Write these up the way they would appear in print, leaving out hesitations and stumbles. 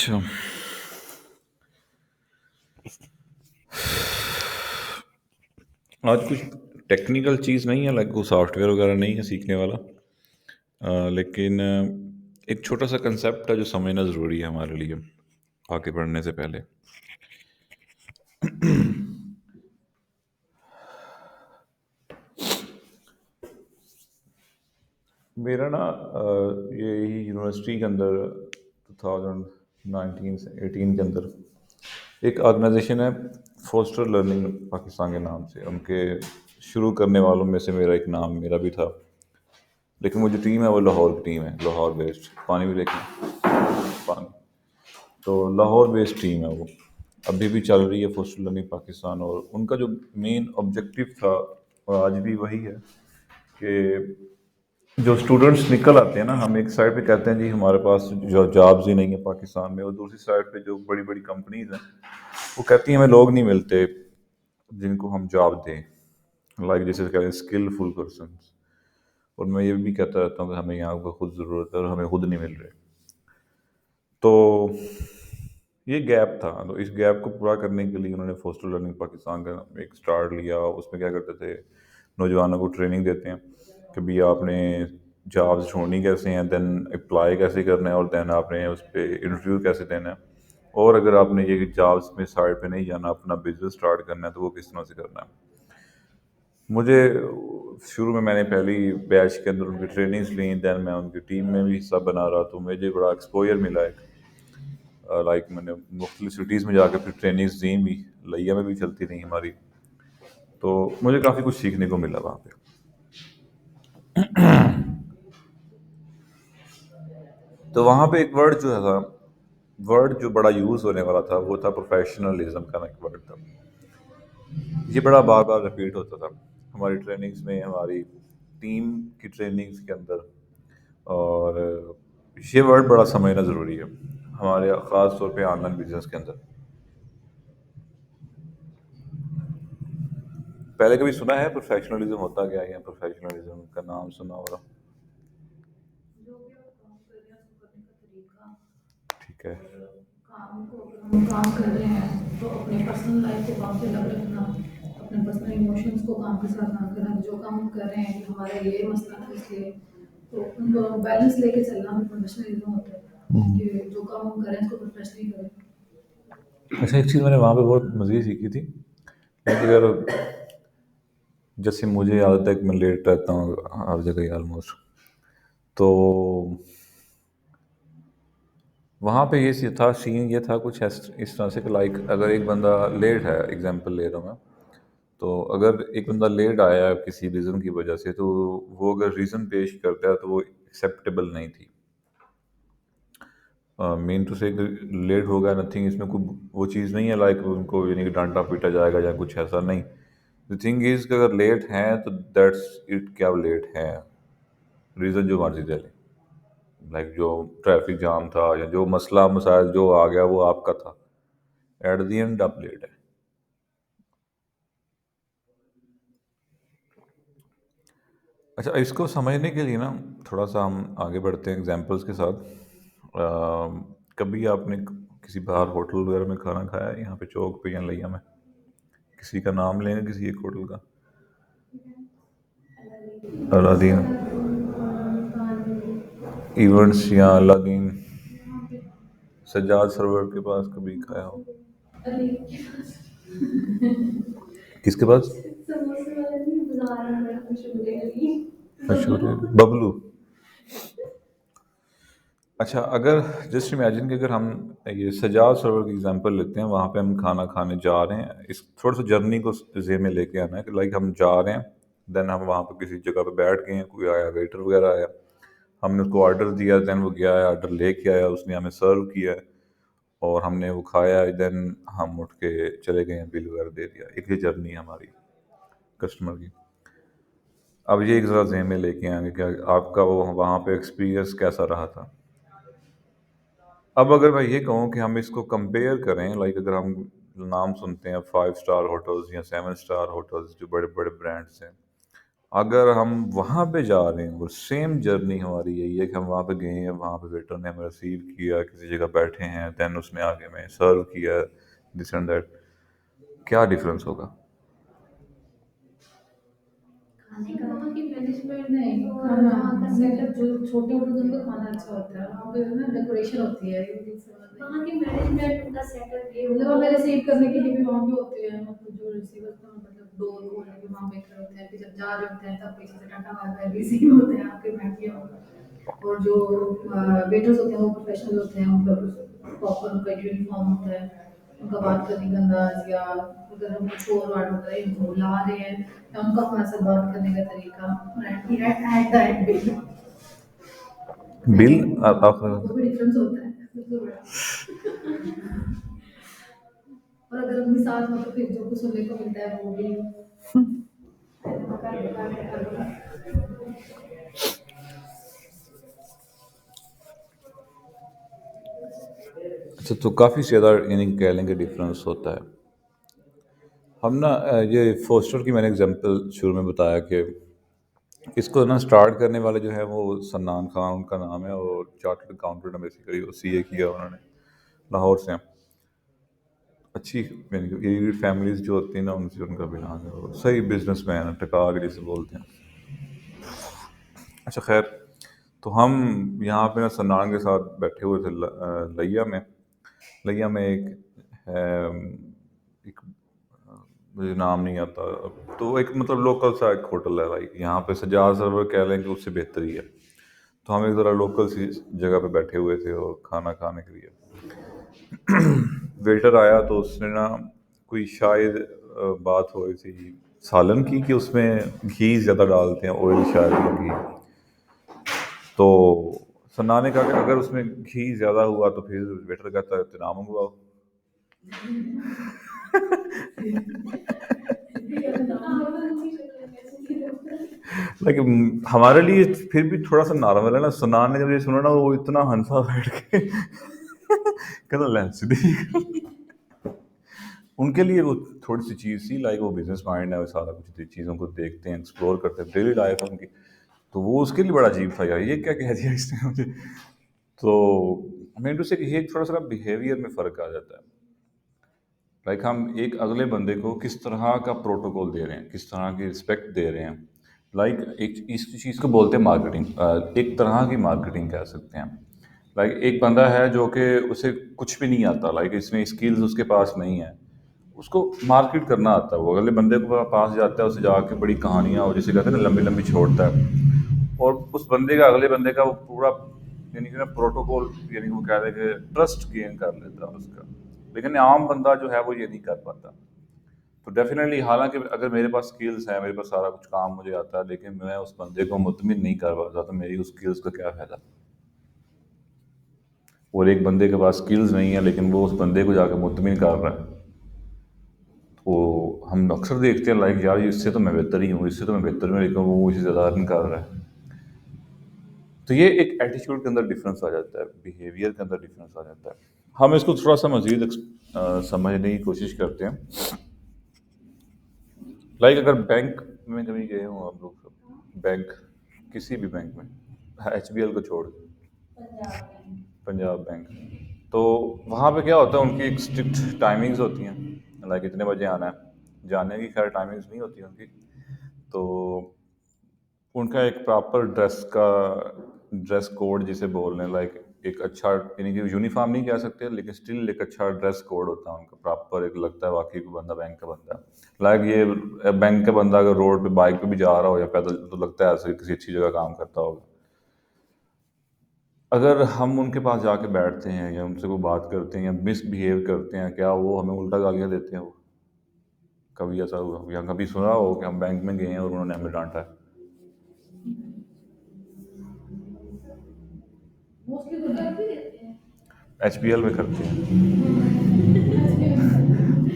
अच्छा। आज कुछ टेक्निकल चीज़ नहीं है, लाइक कोई सॉफ्टवेयर वगैरह नहीं है सीखने वाला। लेकिन एक छोटा सा कंसेप्ट है जो समझना ज़रूरी है हमारे लिए आगे बढ़ने से पहले। मेरा ना यही यूनिवर्सिटी के अंदर 2019 से 18 के अंदर एक ऑर्गेनाइजेशन है, फोस्टर लर्निंग पाकिस्तान के नाम से। उनके शुरू करने वालों में से मेरा भी था। लेकिन वो जो टीम है वो लाहौर की टीम है, लाहौर बेस्ड। पानी भी लेके पानी, तो लाहौर बेस्ड टीम है वो। अभी भी चल रही है फोस्टर लर्निंग पाकिस्तान। और उनका जो मेन ऑब्जेक्टिव था और आज भी वही है कि जो स्टूडेंट्स निकल आते हैं ना, हम एक साइड पे कहते हैं जी हमारे पास जो जॉब्स ही नहीं है पाकिस्तान में, और दूसरी साइड पे जो बड़ी बड़ी कंपनीज हैं वो कहती हैं हमें लोग नहीं मिलते जिनको हम जॉब दें, लाइक जैसे कहते हैं स्किलफुल पर्सन। और मैं ये भी कहता रहता हूँ कि हमें यहाँ पर खुद ज़रूरत है और हमें खुद नहीं मिल रहे। तो ये गैप था, तो इस गैप को पूरा करने के लिए उन्होंने फोस्टर लर्निंग पाकिस्तान का एक स्टार्ट लिया। उसमें क्या करते थे, नौजवानों को ट्रेनिंग देते हैं कि भैया आपने जॉब्स ढूंढनी कैसे हैं, देन अप्लाई कैसे करना है, और देन आपने उस पर इंटरव्यू कैसे देना है, और अगर आपने ये जॉब्स में साइड पे नहीं जाना, अपना बिजनेस स्टार्ट करना है, तो वो किस तरह से करना है। मुझे शुरू में मैंने पहली बैच के अंदर उनकी ट्रेनिंग्स ली, देन मैं उनकी टीम में भी हिस्सा बना रहा, तो मुझे बड़ा एक्सपोजर मिला एक। लाइक मैंने मुख्तलिफ सिटीज़ में जाकर फिर ट्रेनिंग्स दी भी, लिया में भी चलती रही हमारी। तो मुझे काफ़ी कुछ सीखने को मिला वहाँ पे। तो वहाँ पे एक वर्ड जो था, वर्ड जो बड़ा यूज़ होने वाला था वो था प्रोफेशनलिज्म का एक वर्ड था। ये बड़ा बार बार रिपीट होता था हमारी ट्रेनिंग्स में, हमारी टीम की ट्रेनिंग्स के अंदर। और ये वर्ड बड़ा समझना ज़रूरी है हमारे ख़ास तौर पे ऑनलाइन बिजनेस के अंदर। पहले कभी सुना है प्रोफेशनलिज्म होता क्या है, या प्रोफेशनलिज्म का नाम सुना होगा? ठीक है। काम को अगर हम काम कर रहे हैं तो अपने पर्सनल लाइफ को काम से अलग रखना, अपने पर्सनल इमोशंस को काम के साथ ना करना। जो काम हम कर रहे हैं कि हमारा ये मसला था इसलिए, तो उनको बैलेंस लेके चलना भी प्रोफेशनलिज्म होता है कि जो काम हम करें उसको प्रोफेशनली करें। अच्छा, एक चीज़ मैंने वहाँ पे बहुत मज़े सीखी थी। लाइक अगर जैसे मुझे आदत है कि मैं लेट रहता हूँ हर जगह ही ऑलमोस्ट, तो वहाँ पे ये था, सीन ये था कुछ इस तरह से कि लाइक अगर एक बंदा लेट है, एग्जांपल ले रहा हूँ मैं, तो अगर एक बंदा लेट आया है किसी रीज़न की वजह से, तो वो अगर रीज़न पेश करता है तो वो एक्सेप्टेबल नहीं थी। मेन तो से लेट हो गया, नथिंग, इसमें कोई वो चीज़ नहीं है लाइक उनको यानी कि डांटा पीटा जाएगा या कुछ ऐसा नहीं। द थिंग इज़ कि अगर लेट हैं तो दैट्स इट, क्या लेट हैं, रीज़न जो मर्जी दे लें। लाइक जो ट्रैफिक जाम था या जो मसला मसाइल जो आ गया वो आपका था, एट द एंड आप लेट है। अच्छा, इसको समझने के लिए ना थोड़ा सा हम आगे बढ़ते हैं एग्जांपल्स के साथ। कभी आपने किसी बाहर होटल वगैरह में खाना खाया है, यहाँ पे चौक पे या लिया में? किसी का नाम लेंगे, किसी एक होटल का? अलादीन इवेंट्स या अलादीन सज्जाद सरवर के पास कभी खाया हो? किसके पास? समोसे वाला नहीं, बाजार में बड़ा मशहूर है अली। मशहूर है बबलू। अच्छा, अगर जस्ट इमेजिन कि अगर हम ये सजाद सरोवर की एग्जांपल लेते हैं, वहाँ पे हम खाना खाने जा रहे हैं। इस थोड़ा सा जर्नी को ज़े में लेके आना है कि लाइक हम जा रहे हैं, देन हम वहाँ पे किसी जगह पे बैठ गए हैं, कोई आया, वेटर वगैरह आया, हमने उसको ऑर्डर दिया, देन वो गया है ऑर्डर लेके आया, उसने हमें सर्व किया है और हमने वो खाया है, देन हम उठ के चले गए हैं, बिल वगैरह दे दिया। एक ये जर्नी है हमारी कस्टमर की। अब ये एक ज़रा ज़े में लेके आएंगे कि आपका वो वहाँ पे एक्सपीरियंस कैसा रहा था। अब अगर मैं ये कहूँ कि हम इसको कंपेयर करें, लाइक अगर हम नाम सुनते हैं 5 स्टार होटल्स या 7 स्टार होटल्स, जो बड़े बड़े ब्रांड्स हैं, अगर हम वहाँ पे जा रहे हैं और सेम जर्नी हमारी यही है कि हम वहाँ पे गए हैं, वहाँ पे वेटर ने हमें रिसीव किया, किसी जगह बैठे हैं, देन उसने आगे हमें सर्व किया, दिस एंड दैट, क्या डिफरेंस होगा? खाने का वहाँ की मैनेजमेंट नहीं, खाना का सेटअप जो छोटे होटल उनका खाना अच्छा होता है, वहाँ पे ना डेकोरेशन होती है, वहाँ की मैनेजमेंट उनका सेटअप ये मतलब हमें रिसीव करने के लिए भी वहाँ पे होते हैं, मतलब जो रिसीवर का मतलब डोर खोलने के वहाँ पे खड़े होते हैं, फिर जब जा रहे होते हैं तब पीछे से टाटा मारता है, रिसीव होते हैं आपके बैठिए। और जो वेटर्स होते हैं वो प्रोफेशनल होते हैं, मतलब प्रॉपर उनका यूनिफॉर्म होता है, उनका बात करने का अंदाज, या अगर हम कुछ और वर्ड होता है इनको बुला रहे हैं, या उनका अपना सा बात करने का तरीका, at the end bill bill आप वो भी डिफरेंस होता है सबसे बड़ा। और अगर अपने साथ हो तो फिर जो कुछ सुनने को मिलता है वो भी अच्छा, तो काफ़ी ज़्यादा यानी कह लेंगे डिफरेंस होता है। हम ना ये फोस्टर की मैंने एग्जांपल शुरू में बताया कि इसको ना स्टार्ट करने वाले जो है वो सन्नान खान उनका नाम है, और चार्टर्ड अकाउंटेंट है, बेसिकली वो सीए किया उन्होंने, लाहौर से हैं। अच्छी एलिट फैमिलीज जो होती हैं ना उनसे उनका बिलोंग है, और सही बिजनेसमैन है, टकाक जिसे बोलते हैं। अच्छा खैर, तो हम यहाँ पे ना सन्नान के साथ बैठे हुए थे लिया में। लिया में एक मुझे नाम नहीं आता, तो वो एक मतलब लोकल सा एक होटल है भाई, यहाँ पे सजाद सरवर कह लें कि उससे बेहतर ही है। तो हम एक ज़रा लोकल सी जगह पे बैठे हुए थे और खाना खाने के लिए वेटर आया, तो उसने ना कोई शायद बात हो रही थी सालन की कि उसमें घी ज़्यादा डालते हैं, ऑयल शायद, या घी। तो सन्ना ने कहा कि अगर उसमें घी ज़्यादा हुआ तो फिर वेटर कहता है इतना मंगवाओ। लेकिन हमारे लिए फिर भी थोड़ा सा नॉर्मल है ना। सन्ना ने जब ये सुना ना, वो इतना हंसा बैठ के कहता लेंस दी। उनके लिए वो थोड़ी सी चीज़ थी, लाइक वो बिजनेस माइंड है, वो सारा कुछ चीज़ों को देखते हैं, एक्सप्लोर करते हैं, डेली लाइफ है उनकी। तो वो उसके लिए बड़ा अजीब था यार, ये क्या कह दिया इसने मुझे। तो मेरे से ये थोड़ा सा बिहेवियर में फ़र्क आ जाता है। लाइक हम एक अगले बंदे को किस तरह का प्रोटोकॉल दे रहे हैं, किस तरह की रिस्पेक्ट दे रहे हैं। लाइक एक इस चीज़ को बोलते हैं मार्केटिंग, एक तरह की मार्केटिंग कह सकते हैं। लाइक एक बंदा है जो कि उसे कुछ भी नहीं आता, लाइक इसमें स्किल्स उसके पास नहीं है, उसको मार्केट करना आता है। वो अगले बंदे को पास जाता है, उसे जाके बड़ी कहानियाँ, और जिसे कहते हैं ना लंबी लंबी छोड़ता है, और उस बंदे का अगले बंदे का वो पूरा यानी कि ना प्रोटोकॉल, यानी कि वो कह रहे कि ट्रस्ट गेन कर लेता है उसका। लेकिन आम बंदा जो है वो ये नहीं कर पाता। तो डेफिनेटली, हालांकि अगर मेरे पास स्किल्स हैं, मेरे पास सारा कुछ काम मुझे आता है, लेकिन मैं उस बंदे को मुतमिन नहीं कर पाता, तो मेरी उस स्किल्स का क्या फ़ायदा। और एक बंदे के पास स्किल्स नहीं है लेकिन वो उस बंदे को जाकर मुतमिन कर रहा है, तो हम अक्सर देखते हैं लाइक यार इससे तो मैं बेहतर ही हूँ, इससे तो मैं बेहतर हूँ, लेकिन वो मुझे ज़्यादा अर्न कर रहा है। तो ये एक एटीट्यूड के अंदर डिफरेंस आ जाता है, बिहेवियर के अंदर डिफरेंस आ जाता है। हम इसको थोड़ा सा मजीद समझने की कोशिश करते हैं। लाइक अगर बैंक में कभी गए हो आप लोग सब, बैंक, किसी भी बैंक में, HBL को छोड़ पंजाब बैंक, तो वहाँ पे क्या होता है, उनकी एक स्ट्रिक्ट टाइमिंग्स होती हैं। लाइक इतने बजे आना है, जाने की खैर टाइमिंग्स नहीं होती उनकी। तो उनका एक प्रॉपर ड्रेस कोड जिसे बोल रहे हैं, लाइक एक अच्छा, यानी कि यूनिफॉर्म नहीं कह सकते, लेकिन स्टिल एक अच्छा ड्रेस कोड होता है उनका प्रॉपर। एक लगता है वाकई कोई बंदा बैंक का बंदा है। लाइक ये बैंक का बंदा अगर रोड पे बाइक पे भी जा रहा हो या पैदल, तो लगता है ऐसे किसी अच्छी जगह काम करता होगा। अगर हम उनके पास जाके बैठते हैं या उनसे कोई बात करते हैं या मिसबिहेव करते हैं, क्या वो हमें उल्टा गालियाँ देते हैं? वो कभी ऐसा हुआ या कभी सुना हो कि हम बैंक में गए हैं और उन्होंने हमें डांटा है? मोस्टली तो कर भी देते हैं। HBL में करते हैं।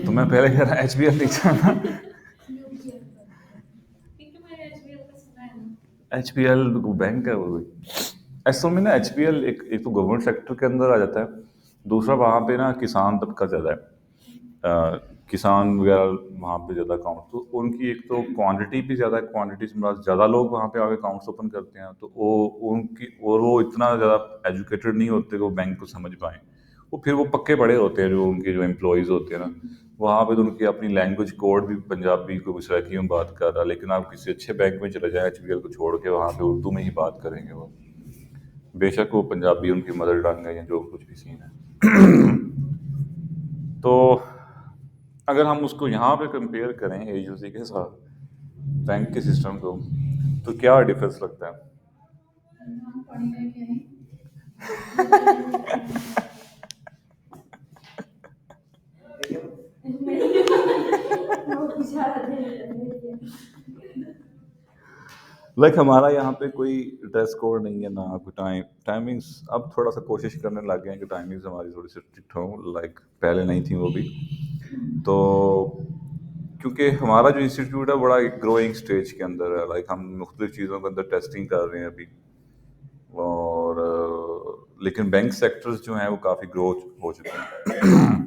तो मैं पहले कह रहा HBL नहीं चाहता। HBL बैंक है वो कोई। असल में ना HBL एक तो गवर्नमेंट सेक्टर के अंदर आ जाता है, दूसरा वहाँ पे ना किसान तबका ज़्यादा है। किसान वगैरह वहाँ पे ज़्यादा अकाउंट, तो उनकी एक तो क्वांटिटी भी ज़्यादा है, क्वांटिटी से मतलब ज़्यादा लोग वहाँ पे आके अकाउंट्स ओपन करते हैं, तो वो इतना ज़्यादा एजुकेटेड नहीं होते कि वो बैंक को समझ पाएँ। फिर वो पक्के पड़े होते हैं, जो उनके जो एम्प्लॉयज़ होते हैं ना, वहाँ पे तो उनकी अपनी लैंग्वेज कोड भी पंजाबी कोई सराइकी में बात कर रहा है, लेकिन आप किसी अच्छे बैंक में चले जाएँ एचबीएल को छोड़ के, वहाँ पे उर्दू में ही बात करेंगे वो, बेशक वो पंजाबी उनकी मदर टंग है या जो कुछ भी सीन है। तो अगर हम उसको यहाँ पे कंपेयर करें एयूसी के साथ, बैंक के सिस्टम को, तो क्या डिफरेंस लगता है? हम पढ़ेंगे क्या है? लाइक हमारा यहाँ पे कोई ड्रेस कोड नहीं है ना, कोई टाइमिंग्स अब थोड़ा सा कोशिश करने लग गए हैं कि टाइमिंग्स हमारी थोड़ी सी स्ट्रिक्ट हों, लाइक पहले नहीं थी वो भी। तो क्योंकि हमारा जो इंस्टीट्यूट है बड़ा एक ग्रोइंग स्टेज के अंदर है, लाइक हम मुख्तलिफ चीज़ों के अंदर टेस्टिंग कर रहे हैं अभी, और लेकिन बैंक सेक्टर्स जो हैं वो काफ़ी ग्रो हो चुके हैं।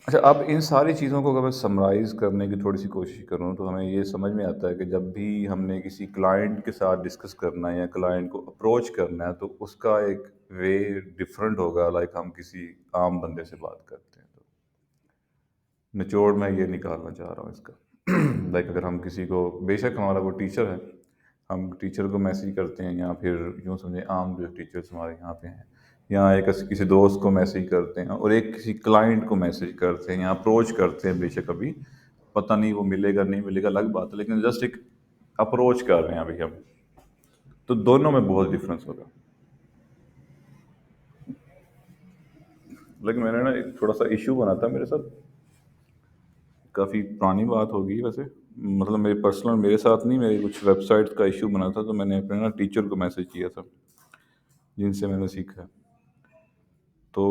अच्छा, अब इन सारी चीज़ों को अगर मैं समराइज़ करने की थोड़ी सी कोशिश करूँ, तो हमें ये समझ में आता है कि जब भी हमने किसी क्लाइंट के साथ डिस्कस करना है या क्लाइंट को अप्रोच करना है, तो उसका एक वे डिफरेंट होगा, लाइक हम किसी आम बंदे से बात करते हैं। तो निचोड़ मैं ये निकालना चाह रहा हूँ इसका। लाइक अगर हम किसी को, बेशक हमारा वो टीचर है, हम टीचर को मैसेज करते हैं, या फिर यूँ समझें आम जो टीचर्स हमारे यहाँ पे हैं, या एक किसी दोस्त को मैसेज करते हैं, और एक किसी क्लाइंट को मैसेज करते हैं या अप्रोच करते हैं, बेशक अभी पता नहीं वो मिलेगा नहीं मिलेगा अलग बात है, लेकिन जस्ट एक अप्रोच कर रहे हैं अभी हम, तो दोनों में बहुत डिफरेंस होगा। लेकिन मैंने ना एक थोड़ा सा इशू बना था मेरे साथ, काफ़ी पुरानी बात होगी वैसे, मतलब मेरे पर्सनल, मेरे साथ नहीं, मेरे कुछ वेबसाइट का इशू बना था, तो मैंने अपने ना टीचर को मैसेज किया था जिनसे मैंने सीखा। तो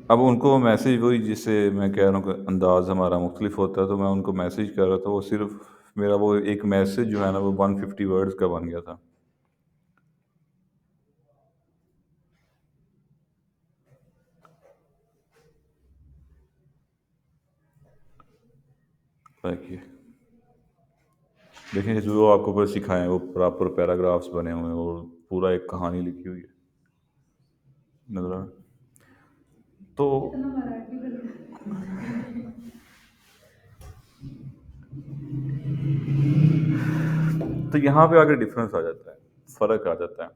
अब उनको मैसेज, वही जिससे मैं कह रहा हूँ कि अंदाज़ हमारा मुख्तलिफ होता है, तो मैं उनको मैसेज कर रहा था, वो सिर्फ मेरा वो एक मैसेज जो है ना वो 150 वर्ड्स का बन गया था। देखिए, देखिए जो आपको पर सिखाए हैं वो प्रॉपर पैराग्राफ्स बने हुए हैं और पूरा एक कहानी लिखी हुई है, नजर आ रहा है? तो इतना मराठी बन तो यहाँ पे आगे डिफरेंस आ जाता है, फ़र्क आ जाता है।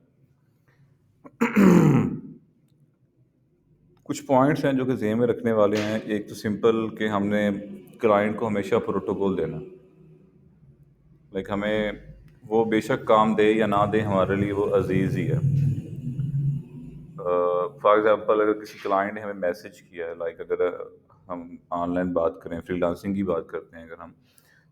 कुछ पॉइंट्स हैं जो कि ज़हन में रखने वाले हैं। एक तो सिंपल कि हमने क्लाइंट को हमेशा प्रोटोकॉल देना, लाइक हमें वो बेशक काम दे या ना दे, हमारे लिए वो अजीज़ ही है। फॉर एग्जांपल अगर किसी क्लाइंट ने हमें मैसेज किया है, लाइक अगर हम ऑनलाइन बात करें, फ्रीलांसिंग की बात करते हैं अगर हम,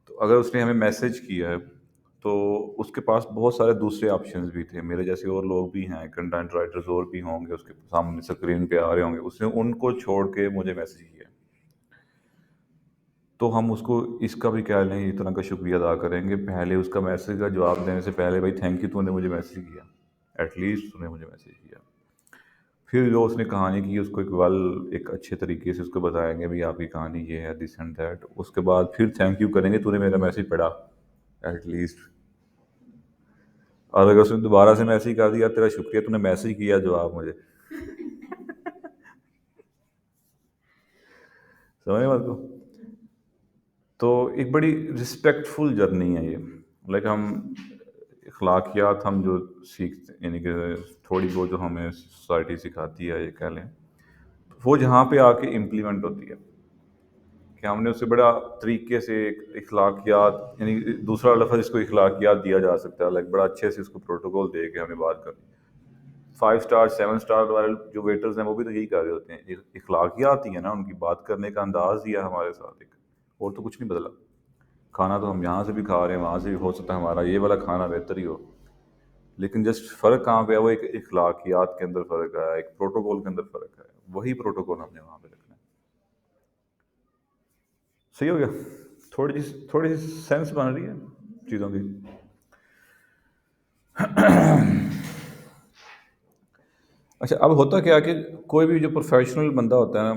तो अगर उसने हमें मैसेज किया है, तो उसके पास बहुत सारे दूसरे ऑप्शंस भी थे, मेरे जैसे और लोग भी हैं, कंटेंट राइटर्स और भी होंगे, उसके सामने स्क्रीन पे आ रहे होंगे, उसने उनको छोड़ के मुझे मैसेज किया। तो हम उसको इसका भी क्या नहीं इतना का शुक्रिया अदा करेंगे, पहले उसका मैसेज का जवाब देने से पहले, भाई थैंक यू तूने मुझे मैसेज किया, एटलीस्ट तूने मुझे मैसेज किया। फिर जो उसने कहानी की उसको एक अच्छे तरीके से उसको बताएंगे, भाई आपकी कहानी ये है, दिस एंड दैट। उसके बाद फिर थैंक यू करेंगे, तूने मेरा मैसेज पढ़ा एटलीस्ट। और अगर उसने दोबारा से मैसेज कर दिया, तेरा शुक्रिया तूने मैसेज किया, जवाब मुझे, समझ बात को। तो एक बड़ी रिस्पेक्टफुल जर्नी है ये, लाइक हम अखलाकियात हम जो सीखते, यानी कि थोड़ी बहुत जो हमें सोसाइटी सिखाती है, ये कह लें, वो जहाँ पे आके इम्प्लीमेंट होती है, कि हमने उससे बड़ा तरीके से एक इखलाकियात, यानी दूसरा लफ्ज़ इसको इखलाकियात दिया जा सकता है, लाइक बड़ा अच्छे से उसको प्रोटोकॉल दे के हमें बात करनी। 5 स्टार 7 स्टार वाले जो वेटर्स हैं वो भी तो यही कर रहे होते हैं, इखलाकियात ही है ना, उनकी बात करने का अंदाज ही है हमारे साथ एक, और तो कुछ नहीं बदला। खाना तो हम यहाँ से भी खा रहे हैं, वहाँ से भी, हो सकता है हमारा ये वाला खाना बेहतर ही हो, लेकिन जस्ट फ़र्क कहाँ पे है, वो एक इखलाकियात के अंदर फ़र्क है, एक प्रोटोकॉल के अंदर फ़र्क है, वही प्रोटोकॉल हमने वहाँ पे रखना है। सही हो गया? थोड़ी सी सेंस बन रही है चीज़ों की। अच्छा, अब होता क्या है कि कोई भी जो प्रोफेशनल बंदा होता है ना,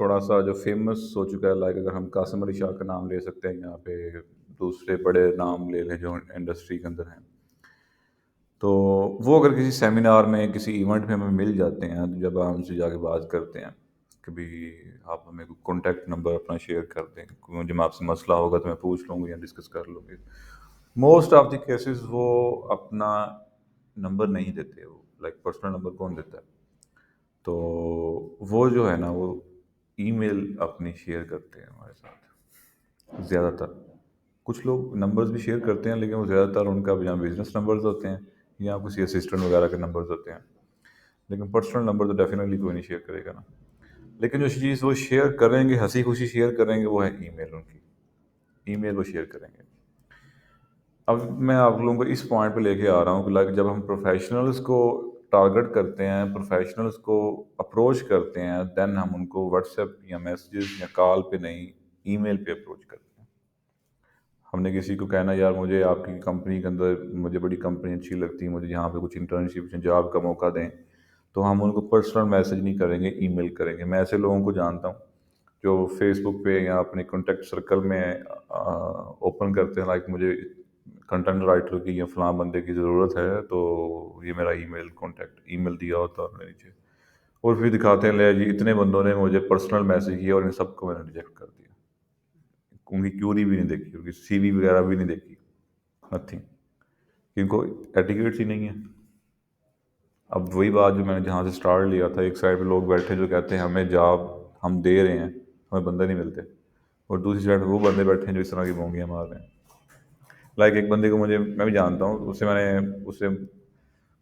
थोड़ा सा जो फेमस हो चुका है, लाइक अगर हम कासिम अली शाह का नाम ले सकते हैं यहाँ पे, दूसरे बड़े नाम ले लें जो इंडस्ट्री के अंदर हैं, तो वो अगर किसी सेमिनार में किसी इवेंट में हमें मिल जाते हैं, तो जब हम उनसे जाके बात करते हैं कि भाई आप हमें कॉन्टैक्ट नंबर अपना शेयर कर दें, मुझे आपसे मसला होगा तो मैं पूछ लूँगी या डिस्कस कर लूँगी। मोस्ट ऑफ द केसेस वो अपना नंबर नहीं देते, वो लाइक पर्सनल नंबर कौन देता है, तो वो जो है ना वो ईमेल अपनी शेयर करते हैं हमारे साथ ज़्यादातर। कुछ लोग नंबर्स भी शेयर करते हैं, लेकिन वो ज़्यादातर उनका या बिजनेस नंबर्स होते हैं या किसी असिस्टेंट वगैरह के नंबर्स होते हैं, लेकिन पर्सनल नंबर तो डेफिनेटली कोई नहीं शेयर करेगा ना। लेकिन जो चीज़ वो शेयर करेंगे, हंसी खुशी शेयर करेंगे, वो है ईमेल उनकी। ईमेल वो शेयर करेंगे। अब मैं आप लोगों को इस पॉइंट पे लेके आ रहा हूँ कि लाइक जब हम प्रोफेशनल्स को टारगेट करते हैं, प्रोफेशनल्स को अप्रोच करते हैं, देन हम उनको व्हाट्सएप या मैसेजेस या कॉल पे नहीं, ईमेल पे अप्रोच करते हैं। हमने किसी को कहना यार मुझे आपकी कंपनी के अंदर, मुझे बड़ी कंपनी अच्छी लगती है, मुझे यहाँ पे कुछ इंटर्नशिप या जॉब का मौका दें, तो हम उनको पर्सनल मैसेज नहीं करेंगे, ईमेल करेंगे। मैं ऐसे लोगों को जानता हूँ जो फेसबुक पे या अपने कॉन्टेक्ट सर्कल में ओपन करते हैं, लाइक मुझे कंटेंट राइटर की या फलां बंदे की ज़रूरत है, तो ये मेरा ईमेल कॉन्टैक्ट ईमेल दिया होता है उन्होंने नीचे, और फिर दिखाते हैं ले जी इतने बंदों ने मुझे पर्सनल मैसेज किया और इन सबको मैंने रिजेक्ट कर दिया। उनकी क्यूरी भी नहीं देखी, उनकी सीवी वगैरह भी नहीं देखी, नथिंग। इनको एटिकेट्स ही नहीं है। अब वही बात जो मैंने जहाँ से स्टार्ट लिया था, एक साइड पे लोग बैठे जो कहते हैं हमें जॉब हम दे रहे हैं, हमें बंदे नहीं मिलते, और दूसरी साइड पे वो बंदे बैठे हैं जो इस तरह की बोंगियाँ मार रहे हैं। लाइक एक बंदे को मुझे, मैं भी जानता हूँ, उससे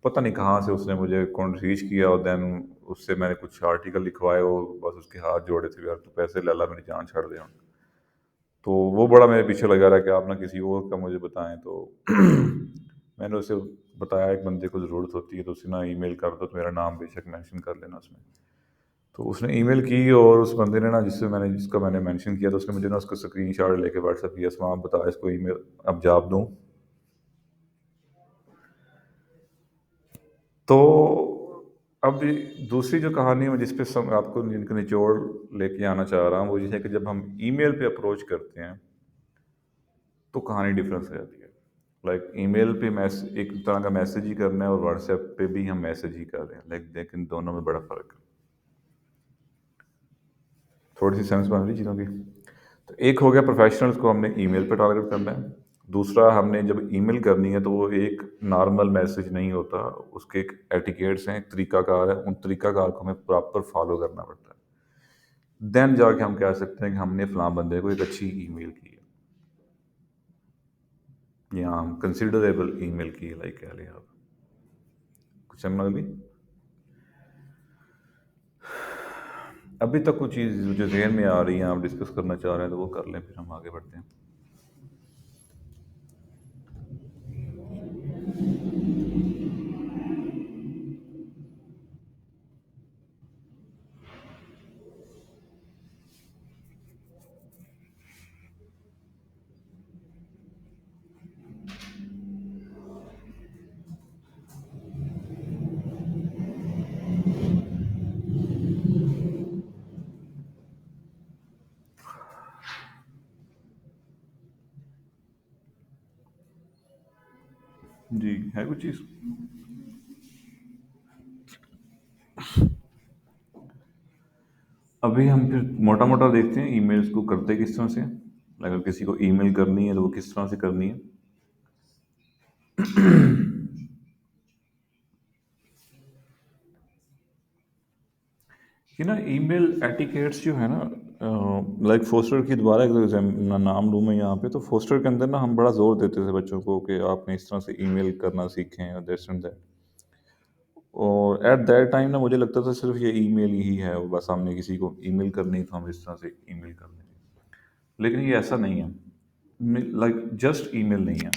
पता नहीं कहाँ से उसने मुझे कौन रीच किया, और देन उससे मैंने कुछ आर्टिकल लिखवाए, वो बस उसके हाथ जोड़े थे यार तू पैसे ले ला, मेरी जान छाड़ दे। तो वो बड़ा मेरे पीछे लगा रहा कि आप ना किसी और का मुझे बताएं, तो मैंने उसे बताया एक बंदे को ज़रूरत होती है तो उसे ना ईमेल कर दो, तो मेरा नाम बेशक मेंशन कर लेना उसमें। तो उसने ईमेल की, और उस बंदे ने ना जिसका मैंने मेंशन किया, तो उसने मुझे ना उसका स्क्रीनशॉट लेके व्हाट्सएप किया, आप बता इसको ईमेल अब जवाब दूँ। तो अब दूसरी जो कहानी है जिस पे आपको जिनका निचोड़ लेके आना चाह रहा हूँ, वो ये है कि जब हम ईमेल पे अप्रोच करते हैं तो कहानी डिफरेंस हो जाती है। लाइक ईमेल पे एक तरह का मैसेज ही करना है, और व्हाट्सएप पे भी हम मैसेज ही कर रहे हैं, लाइक लेकिन दोनों में बड़ा फ़र्क है। थोड़ी सी सेंस बन रही चीज़ों की। तो एक हो गया प्रोफेशनल्स को हमने ईमेल पे टारगेट करना है। दूसरा, हमने जब ईमेल करनी है तो वो एक नॉर्मल मैसेज नहीं होता, उसके एक एटिकेट्स हैं, एक तरीकाकार है, उन तरीकाकार को हमें प्रॉपर फॉलो करना पड़ता है। देन जाके हम कह सकते हैं कि हमने फलां बंदे को एक अच्छी ईमेल की है, या हम कंसिडरेबल ईमेल की है, लाइक कह लें आप। कुछ समझ में आ गई? अभी तक कुछ चीज़ जो जहन में आ रही है, आप डिस्कस करना चाह रहे हैं, तो वो कर लें, फिर हम आगे बढ़ते हैं। जी, है कुछ चीज़? अभी हम फिर मोटा मोटा देखते हैं ईमेल्स को करते किस तरह से। अगर किसी को ईमेल करनी है तो वो किस तरह से करनी है। कि ना ईमेल एटिकेट्स जो है ना, लाइक फोस्टर की दोबारा एक नाम लूँ मैं यहाँ पे, तो फोस्टर के अंदर ना हम बड़ा जोर देते थे बच्चों को कि आपने इस तरह से ईमेल करना सीखें, और दिस एंड दैट। और एट दैट टाइम ना मुझे लगता था सिर्फ ये ईमेल ही है, और बस हमने किसी को ईमेल करनी तो हम इस तरह से ईमेल कर देंगे। लेकिन ये ऐसा नहीं है, लाइक जस्ट ईमेल नहीं है,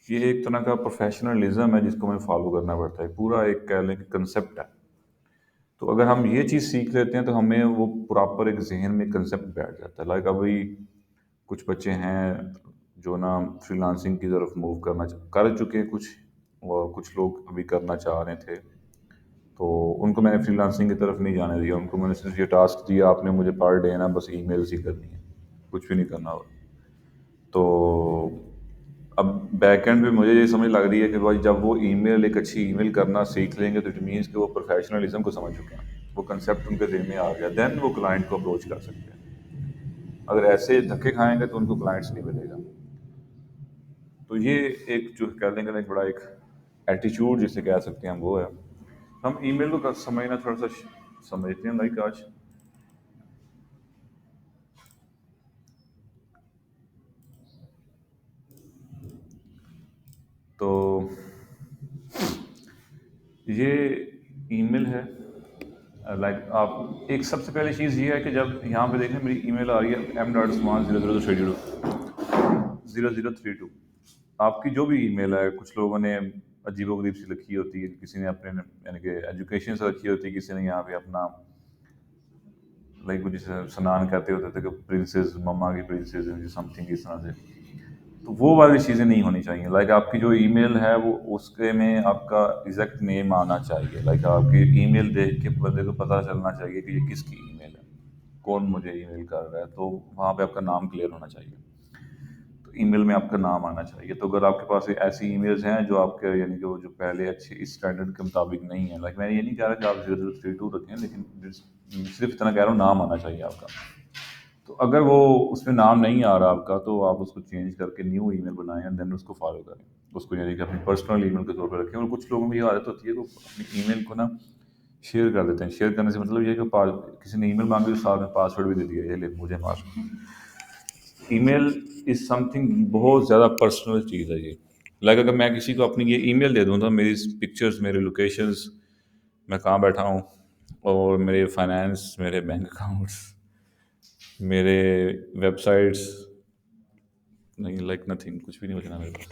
ये एक तरह का प्रोफेशनलिज्म है जिसको हमें फॉलो करना पड़ता है, पूरा एक कह लें कि कंसेप्ट है। तो अगर हम ये चीज़ सीख लेते हैं तो हमें वो प्रॉपर एक जहन में कंसेप्ट बैठ जाता है। लाइक अभी कुछ बच्चे हैं जो ना फ्रीलांसिंग की तरफ मूव कर चुके हैं कुछ, और कुछ लोग अभी करना चाह रहे थे। तो उनको मैंने फ्रीलांसिंग की तरफ नहीं जाने दिया, उनको मैंने सिर्फ ये टास्क दिया, आपने मुझे पर डे ना बस ईमेल्स ही करनी है, कुछ भी नहीं करना और। तो अब बैकएंड पे मुझे ये समझ लग रही है कि भाई जब वो ईमेल एक अच्छी ईमेल करना सीख लेंगे तो इट मीन्स कि वो प्रोफेशनलिज्म को समझ चुके हैं, वो कंसेप्ट उनके दिल में आ गया, देन वो क्लाइंट को अप्रोच कर सकते हैं। अगर ऐसे धक्के खाएंगे तो उनको क्लाइंट्स नहीं मिलेगा। तो ये एक जो कह देंगे ना एक बड़ा एक एटीट्यूड जिसे कह सकते हैं हम वो है। हम ईमेल को समझना थोड़ा सा समझते हैं लाइक आज। तो ये ईमेल है, लाइक आप एक सबसे पहली चीज़ ये है कि जब यहाँ पे देखें मेरी ईमेल आ रही है m.usman0032 आपकी जो भी ईमेल है, कुछ लोगों ने अजीबोगरीब सी रखी होती है, किसी ने अपने यानी कि एजुकेशन से रखी होती है, किसी ने यहाँ पे अपना लाइक वो जिसे सनान कहते होते थे कि प्रिंसेस मम्मा की प्रिंसेस समथिंग इस तरह से। तो वो वाली चीज़ें नहीं होनी चाहिए। लाइक आपकी जो ईमेल है वो उसके में आपका एग्जैक्ट नेम आना चाहिए। लाइक आपकी ईमेल देख के बंदे को पता चलना चाहिए कि ये किसकी ईमेल है, कौन मुझे ईमेल कर रहा है, तो वहाँ पे आपका नाम क्लियर होना चाहिए। तो ईमेल में आपका नाम आना चाहिए। तो अगर आपके पास ऐसी ईमेल्स हैं जो आपके यानी कि वो जो पहले अच्छे इस स्टैंडर्ड के मुताबिक नहीं है, लाइक मैं ये नहीं कह रहा कि आप 0032 रखें, लेकिन सिर्फ इतना कह रहा हूँ नाम आना चाहिए आपका। तो अगर वो उसमें नाम नहीं आ रहा आपका तो आप उसको चेंज करके न्यू ईमेल बनाएं एंड देन उसको फॉलो करें, उसको यानी कि अपनी पर्सनल ईमेल के तौर पर रखें। और कुछ लोगों की ये आदत होती है कि वो अपनी ईमेल को ना शेयर कर देते हैं। शेयर करने से मतलब ये है कि किसी ने ईमेल मांगी तो साथ में पासवर्ड भी दे दिया, ये ले मुझे मार। ईमेल इज़ समथिंग बहुत ज़्यादा पर्सनल चीज़ है ये। लाइक अगर मैं किसी को अपनी ये ईमेल दे दूँ तो मेरी पिक्चर्स, मेरे लोकेशंस, मैं कहाँ बैठा हूँ, और मेरे फाइनेंस, मेरे बैंक अकाउंट्स, मेरे वेबसाइट्स, नहीं लाइक नथिंग, कुछ भी नहीं बचना मेरे पास।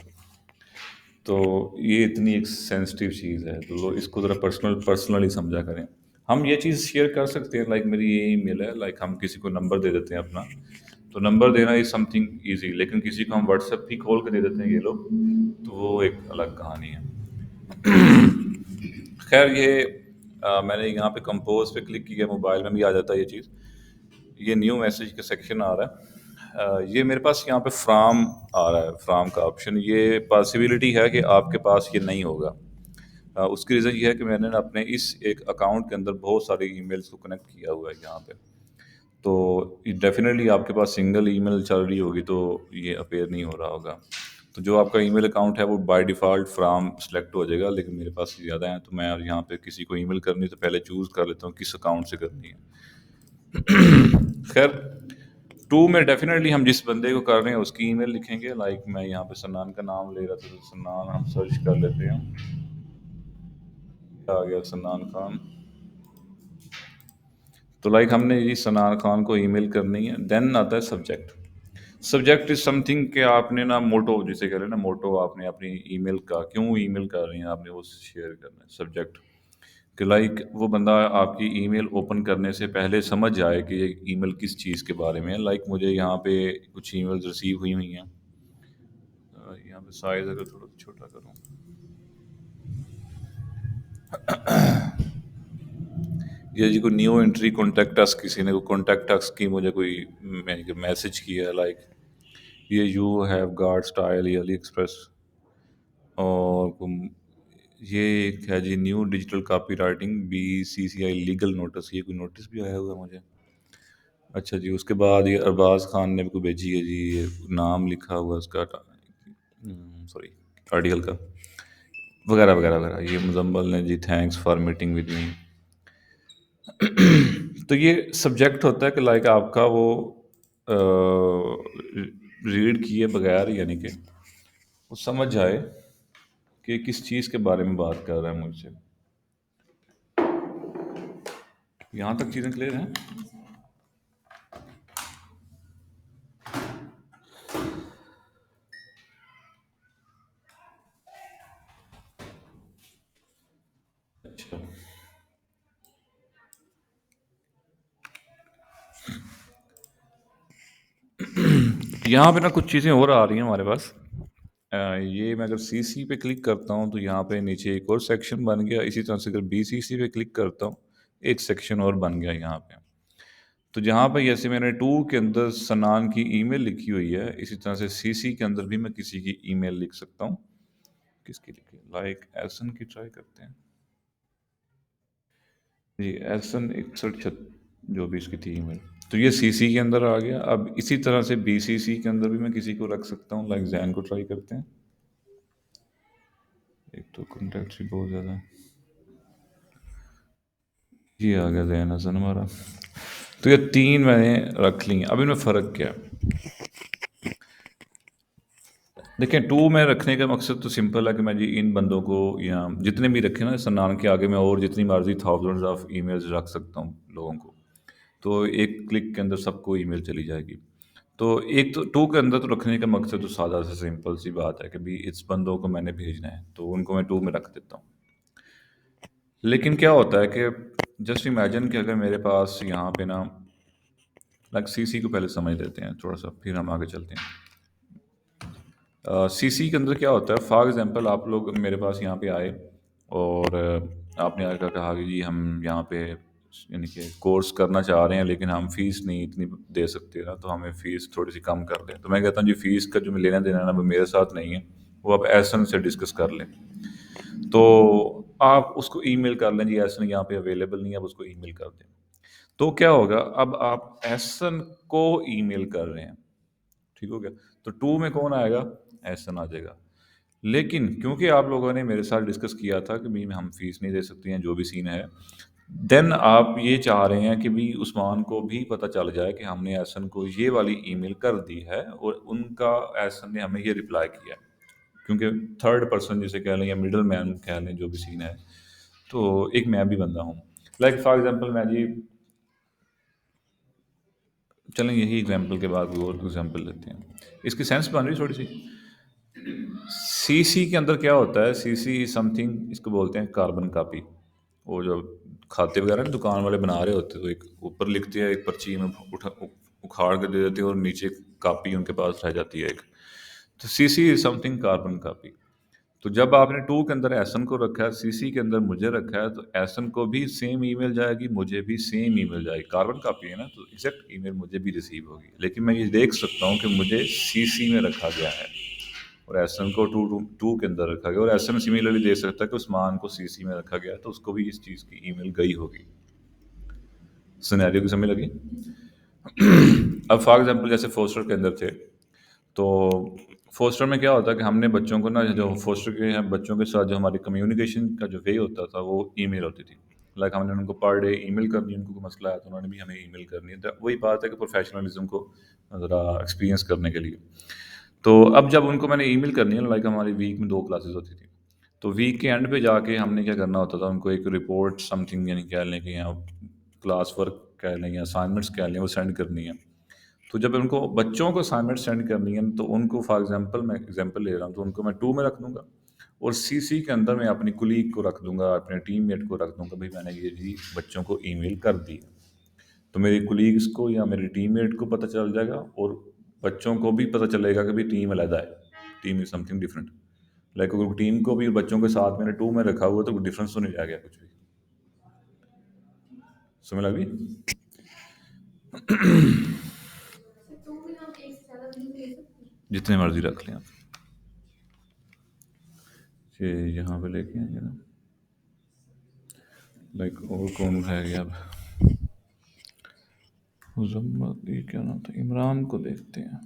तो ये इतनी एक सेंसिटिव चीज़ है, तो लोग इसको ज़रा पर्सनली समझा करें। हम ये चीज़ शेयर कर सकते हैं, लाइक मेरी ये ईमेल है, लाइक हम किसी को नंबर दे देते हैं अपना, तो नंबर देना इज़ समथिंग ईजी। लेकिन किसी को हम व्हाट्सएप भी खोल के दे देते हैं ये लोग, तो वो एक अलग कहानी है। खैर ये मैंने यहाँ पे कंपोज पे क्लिक किया, मोबाइल में भी आ जाता है ये चीज़। ये न्यू मैसेज का सेक्शन आ रहा है। ये मेरे पास यहाँ पे फ्राम आ रहा है, फ्राम का ऑप्शन। ये पॉसिबिलिटी है कि आपके पास ये नहीं होगा। उसकी रीज़न ये है कि मैंने ना अपने इस एक अकाउंट के अंदर बहुत सारी ईमेल्स को कनेक्ट किया हुआ है यहाँ पे। तो डेफिनेटली आपके पास सिंगल ईमेल चल रही होगी तो ये अपेयर नहीं हो रहा होगा। तो जो आपका ईमेल अकाउंट है वो बाय डिफ़ॉल्ट फ्राम सेलेक्ट हो जाएगा, लेकिन मेरे पास ज़्यादा हैं तो मैं यहाँ पे किसी को ईमेल करनी तो पहले चूज़ कर लेता हूँ किस अकाउंट से करनी है। खैर टू में डेफिनेटली हम जिस बंदे को कर रहे हैं उसकी ईमेल लिखेंगे। लाइक मैं यहाँ पे सन्नान का नाम ले रहा था, तो सन्नान हम सर्च कर लेते हैं, आ गया सन्नान खान। तो लाइक हमने जी सन्नान खान को ईमेल करनी है, देन आता है सब्जेक्ट। सब्जेक्ट इज समथिंग कि आपने ना मोटो जिसे कह रहे हैं ना, मोटो आपने अपनी ईमेल का क्यों ईमेल कर रही हैं आपने वो शेयर करना है। सब्जेक्ट कि लाइक वो बंदा आपकी ईमेल ओपन करने से पहले समझ जाए कि ये ईमेल किस चीज़ के बारे में है। लाइक मुझे यहाँ पे कुछ ईमेल्स रिसीव हुई हुई हैं, यहाँ पे साइज अगर थोड़ा छोटा करूँ, ये जी कोई न्यू एंट्री कॉन्टेक्ट अस, किसी ने को कॉन्टेक्ट अस की मुझे कोई मैसेज किया है, लाइक ये यू हैव गॉट स्टाइल ये अली एक्सप्रेस। और ये एक है जी new digital copy writing BCCI legal notice, ये कोई नोटिस भी आया हुआ है मुझे। अच्छा जी, उसके बाद ये अरबाज खान ने भी को भेजी है जी, ये नाम लिखा हुआ है उसका, सॉरी आर्टिकल का, वगैरह वगैरह वगैरह। ये मुजम्मल ने जी thanks for meeting with me. तो ये सब्जेक्ट होता है कि लाइक आपका वो रीड किए बगैर यानी कि वो समझ जाए कि किस चीज़ के बारे में बात कर रहा है मुझसे। यहाँ तक चीज़ें क्लियर हैं। अच्छा, यहाँ पे ना कुछ चीज़ें और आ रही हैं हमारे पास। ये मैं अगर सीसी पे क्लिक करता हूँ तो यहाँ पे नीचे एक और सेक्शन बन गया। इसी तरह से अगर बीसीसी पे क्लिक करता हूँ, एक सेक्शन और बन गया यहाँ पे। तो जहाँ पे जैसे मैंने टू के अंदर सनान की ईमेल लिखी हुई है, इसी तरह से सीसी के अंदर भी मैं किसी की ईमेल लिख सकता हूँ। किसकी लिखी? लाइक एहसन की ट्राई करते हैं। जी, एहसन 61 जो भी इसकी थी ईमेल। तो ये सीसी के अंदर आ गया। अब इसी तरह से बीसीसी के अंदर भी मैं किसी को रख सकता हूँ। लाइक जैन को ट्राई करते हैं। एक तो कॉन्टैक्ट्स भी बहुत ज़्यादा है। ये आ गया जैन हसन हमारा। तो ये 3 मैंने रख ली हैं। अब इनमें फ़र्क क्या है? देखिए, 2 में रखने का मकसद तो सिंपल है कि मैं जी इन बंदों को या जितने भी रखे ना सन्नान के आगे मैं और जितनी मर्ज़ी थाउज़ेंड्स ऑफ ईमेल्स रख सकता हूँ लोगों को। तो एक क्लिक के अंदर सबको ईमेल चली जाएगी। तो एक तो 2 के अंदर तो रखने का मकसद तो सादा सा सिंपल सी बात है कि भई इस बंदों को मैंने भेजना है, तो उनको मैं 2 में रख देता हूँ। लेकिन क्या होता है कि जस्ट इमेजिन कि अगर मेरे पास यहाँ पे ना लाइक सीसी को पहले समझ लेते हैं थोड़ा-सा, फिर हम आगे चलते हैं। सीसी के अंदर क्या होता है, फॉर एग्जांपल आप लोग मेरे पास यहाँ पे आए और आपने आकर कहा कि जी हम यहाँ पे यानी कि कोर्स करना चाह रहे हैं लेकिन हम फ़ीस नहीं इतनी दे सकते ना, तो हमें फ़ीस थोड़ी-सी कम कर दें। तो मैं कहता हूँ जी फ़ीस का जो लेना-देना है ना वो मेरे साथ नहीं है, वो आप एहसन से डिस्कस कर लें। तो आप उसको ईमेल कर लें, जी एहसन यहाँ पे अवेलेबल नहीं है, आप उसको ईमेल कर दें। तो क्या होगा, अब आप एहसन को ईमेल कर रहे हैं, ठीक हो गया? तो 2 में कौन आएगा? एहसन आ जाएगा। लेकिन क्योंकि आप लोगों ने मेरे साथ डिस्कस किया था कि भई हम फ़ीस नहीं दे सकते हैं, जो भी सीन है, देन आप ये चाह रहे हैं कि भई उस्मान को भी पता चल जाए कि हमने एहसन को ये वाली ईमेल कर दी है और उनका एहसन ने हमें ये रिप्लाई किया है। क्योंकि थर्ड पर्सन जिसे कह लें या मिडल मैन कह लें, जो भी सीन है, तो एक मैं भी बंदा हूँ। लाइक फॉर एग्ज़ाम्पल मैं जी चलें यही एग्ज़ाम्पल के बाद कोई और एग्ज़ाम्पल लेते हैं। इसकी सेंस बन रही है थोड़ी-सी? सीसी के अंदर क्या होता है, सीसी समथिंग इसको बोलते हैं कार्बन कॉपी। वो जो खाते वगैरह ना दुकान वाले बना रहे होते हैं, तो एक ऊपर लिखते हैं, एक पर्ची में उखाड़ के दे देते हैं और नीचे कॉपी उनके पास रह जाती है एक। तो CC is something carbon copy. तो जब आपने 2 के अंदर एहसन को रखा है, सीसी के अंदर मुझे रखा है, तो एहसन को भी सेम ईमेल जाएगी, मुझे भी सेम ईमेल जाएगी। कार्बन कॉपी है ना, तो एग्ज़ैक्ट ईमेल मुझे भी रिसीव होगी। लेकिन मैं ये देख सकता हूँ कि मुझे सीसी में रखा गया है और एसएम को टू के अंदर रखा गया, और एसएम सिमिलरली दे सकता है कि उस्मान को सीसी में रखा गया है, तो उसको भी इस चीज़ की ईमेल गई होगी। सिनेरियो की समझ लगी? अब फॉर एग्जांपल जैसे फोस्टर के अंदर थे, तो फोस्टर में क्या होता है कि हमने बच्चों को ना, जो फोस्टर के हैं बच्चों के साथ जो हमारी कम्युनिकेशन का जो वे होता था वो ईमेल होती थी। लाइक हमने उनको पर डे ईमेल करनी है, उनको कोई मसला है तो उन्होंने भी हमें ईमेल करनी है। तो वही बात है कि प्रोफेशनलिज्म को ज़रा एक्सपीरियंस करने के लिए। तो अब जब उनको मैंने ईमेल करनी है, लाइक हमारी वीक में 2 क्लासेस होती थी। तो वीक के एंड पे जाके हमने क्या करना होता था, उनको एक रिपोर्ट समथिंग यानी कह लें कि या क्लास वर्क कह लें या असाइनमेंट्स कह लें, वो सेंड करनी है। तो जब उनको बच्चों को असाइनमेंट सेंड करनी है, तो उनको फॉर एग्जांपल मैं एग्जांपल ले रहा हूँ, तो उनको मैं 2 में रख दूँगा और सीसी के अंदर मैं अपनी कुलीग को रख दूँगा, अपने टीममेट को रख दूँगा, भई मैंने ये जी बच्चों को ईमेल कर दी है। तो मेरे कोलीग्स को या मेरे टीममेट को पता चल जाएगा और बच्चों को भी पता चलेगा कि भाई टीम अलग है, team is something different. Like अगर टीम को भी बच्चों के साथ मैंने 2 में रखा हुआ तो डिफरेंस तो नहीं रह गया कुछ भी। समझ लगी? तो भी हम एक से ज़्यादा नहीं ले सकते। जितने मर्जी रख लें आप। ये यहाँ पे लेके आएंगे ना, लाइक और कौन है गया अब? मुजम्मल, ये क्या नाम था, इमरान को देखते हैं।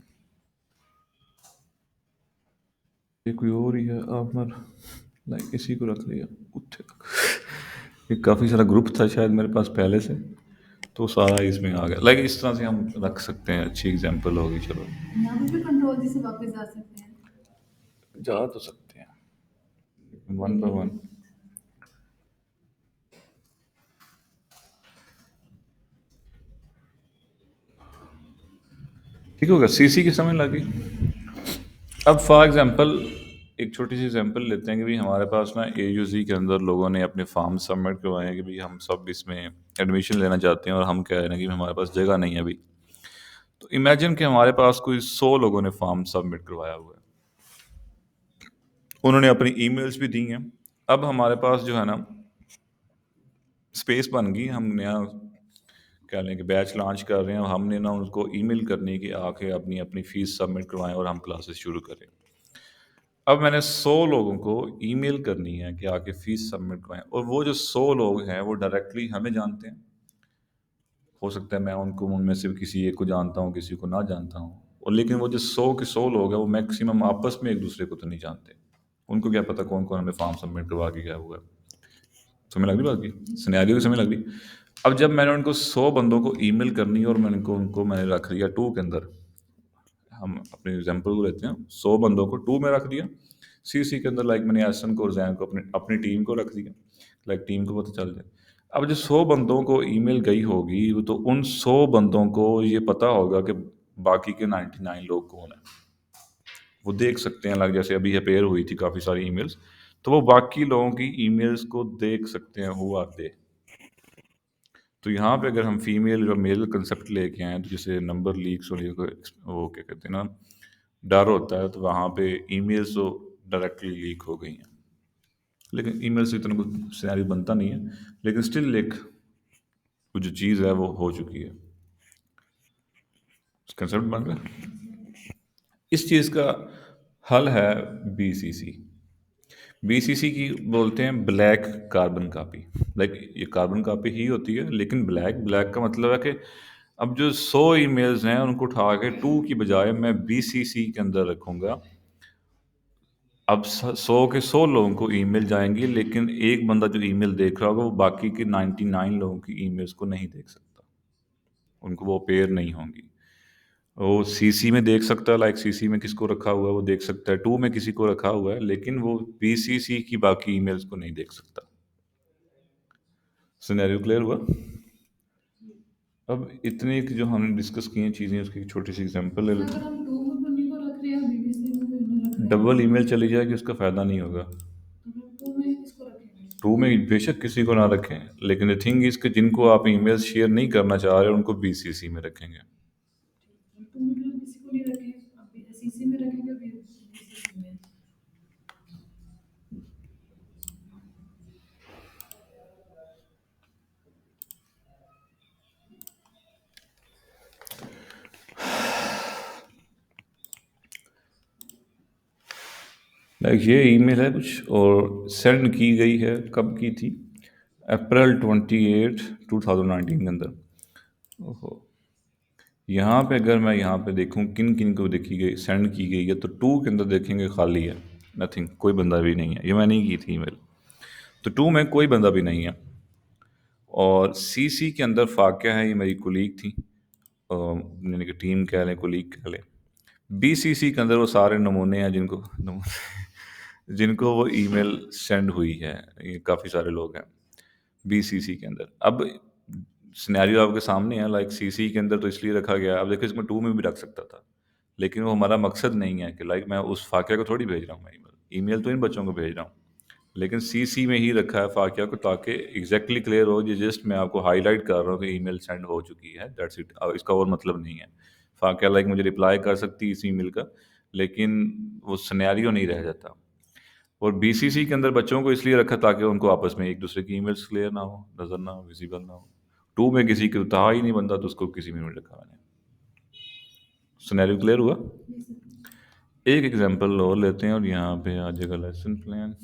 ये कोई और ही है, आमर, लाइक इसी को रख लिया। उत्थे ये काफ़ी सारा ग्रुप था शायद मेरे पास पहले से, तो सारा इसमें आ गया। लाइक इस तरह से हम रख सकते हैं, अच्छी एग्जांपल होगी। चलो यहाँ पे भी कंट्रोल जी से वापस जा सकते हैं। जा तो सकते हैं वन बाय वन। ठीक होगा, सीसी की समझ लगी। अब फॉर एग्जांपल एक छोटी सी एग्जांपल लेते हैं कि भाई हमारे पास ना एयूजी के अंदर लोगों ने अपने फॉर्म सबमिट करवाए हैं कि भाई हम सब इसमें एडमिशन लेना चाहते हैं और हम कह रहे हैं कि हमारे पास जगह नहीं है अभी। तो इमेजिन कि हमारे पास कोई 100 लोगों ने फॉर्म सबमिट करवाया हुआ है। उन्होंने अपनी ईमेल्स भी दी हैं। अब हमारे पास जो है ना स्पेस बन गई, हम नया क्या लें कि बैच लॉन्च कर रहे हैं और हमने ना उनको ईमेल करनी है कि आके अपनी अपनी फ़ीस सबमिट करवाएं और हम क्लासेस शुरू करें। अब मैंने 100 लोगों को ईमेल करनी है कि आके फ़ीस सबमिट करवाएं, और वो जो 100 लोग हैं वो डायरेक्टली हमें जानते हैं। हो सकता है मैं उनको उनमें से किसी एक को जानता हूँ, किसी को ना जानता हूँ, और लेकिन वो जो 100 के 100 लोग हैं वो मैक्सिमम आपस में एक दूसरे को तो नहीं जानते। उनको क्या पता कौन कौन हमें फॉर्म सबमिट करवा के गया हुआ है। समझ लग रही बात की, सिनेरियो की समझ लग रही। अब जब मैंने उनको 100 बंदों को ईमेल करनी है और मैंने उनको मैंने रख लिया टू के अंदर, हम अपने एग्जांपल को लेते हैं, 100 बंदों को टू में रख दिया, सीसी के अंदर, लाइक मैंने एसन को और जैन को अपनी अपनी टीम को रख दिया, लाइक टीम को पता चल जाए। अब जो 100 बंदों को ईमेल गई होगी वो तो उन 100 बंदों को ये पता होगा कि बाकी के 99 लोग कौन है। वो देख सकते हैं, लाइक जैसे अभी अपेयर हुई थी काफ़ी सारी ईमेल्स, तो वो बाकी लोगों की ईमेल्स को देख सकते हैं हु आर दे। तो यहाँ पे अगर हम फीमेल और मेल कंसेप्ट लेके आए तो जैसे नंबर लीक्स होने को वो क्या कहते हैं ना, डर होता है, तो वहाँ पे ईमेल्स तो डायरेक्टली लीक हो गई हैं। लेकिन ईमेल से इतना कुछ सिनेरियो बनता नहीं है, लेकिन स्टिल एक वो जो चीज़ है वो हो चुकी है, कंसेप्ट बन रहा है। इस चीज़ का हल है बीसीसी। बीसीसी की बोलते हैं ब्लैक कार्बन कॉपी। लाइक ये कार्बन कॉपी ही होती है लेकिन ब्लैक, ब्लैक का मतलब है कि अब जो 100 ईमेल्स हैं उनको उठा के टू की बजाय मैं बीसीसी के अंदर रखूँगा। अब 100 के 100 लोगों को ईमेल जाएंगी, लेकिन एक बंदा जो ईमेल देख रहा होगा वो बाकी के 99 लोगों की ईमेल्स को नहीं देख सकता, उनको वो पेयर नहीं होंगी। वो सीसी में देख सकता है, लाइक सीसी में किसको रखा हुआ है वो देख सकता है, टू में किसी को रखा हुआ है, लेकिन वो बीसीसी की बाकी ईमेल्स को नहीं देख सकता। सिनेरियो क्लियर हुआ? अब इतने की जो हमने डिस्कस की हैं चीज़ें, उसकी एक छोटी सी एग्जांपल ले लेते अगर हैं। हम टू में बन्नी को रख रहे हैं, बीबीसी में भी उन्हें रख रहे हैं, डबल ईमेल चली जाएगी, उसका फ़ायदा नहीं होगा। तो फिर टू में किसको रखेंगे? टू में बेशक किसी को ना रखें, लेकिन द थिंग इज़ कि जिनको आप ईमेल शेयर नहीं करना चाह रहे उनको बीसीसी में रखेंगे। टू में तो किसी को नहीं रखेंगे, अब सीसी में रखेंगे, बीसीसी में। लाइक ये ईमेल है कुछ और सेंड की गई है, कब की थी? अप्रैल 28 2019 के अंदर। ओहो, यहाँ पे अगर मैं यहाँ पे देखूँ किन किन को देखी गई सेंड की गई है, तो टू के अंदर देखेंगे खाली है, नथिंग, कोई बंदा भी नहीं है। ये मैंने ही की थी ईमेल, तो टू में कोई बंदा भी नहीं है। और सीसी के अंदर फाकिया है, ये मेरी कुलीग थी, यानी कि टीम कह लें, कुलीग कह लें। बीसीसी के अंदर वो सारे नमूने हैं जिनको वो ईमेल सेंड हुई है, ये काफ़ी सारे लोग हैं बीसीसी के अंदर। अब सिनेरियो आपके सामने है, लाइक सीसी के अंदर तो इसलिए रखा गया, अब देखो इसमें टू में भी रख सकता था, लेकिन वो हमारा मकसद नहीं है कि लाइक मैं उस फाकिया को थोड़ी भेज रहा हूँ, मैं ईमेल ईमेल तो इन बच्चों को भेज रहा हूँ, लेकिन सीसी में ही रखा है फाकिया को, ताकि एग्जैक्टली क्लियर हो। ये जस्ट मैं आपको हाईलाइट कर रहा हूँ कि ईमेल सेंड हो चुकी है, दैट्स इट। इसका और मतलब नहीं है। फाकिया लाइक मुझे रिप्लाई कर सकती है इस ईमेल का, लेकिन वो सिनेरियो नहीं रह जाता। और बीसीसी के अंदर बच्चों को इसलिए रखा ताकि उनको आपस में एक दूसरे की ईमेल्स क्लियर ना हो, नज़र ना हो, विजिबल ना हो। टू में किसी को था ही नहीं बंदा, तो उसको किसी में नहीं रखा मैंने। सिनेरियो क्लियर हुआ? एक एग्जांपल और लेते हैं और यहाँ पे आ जाएगा लेसन प्लान।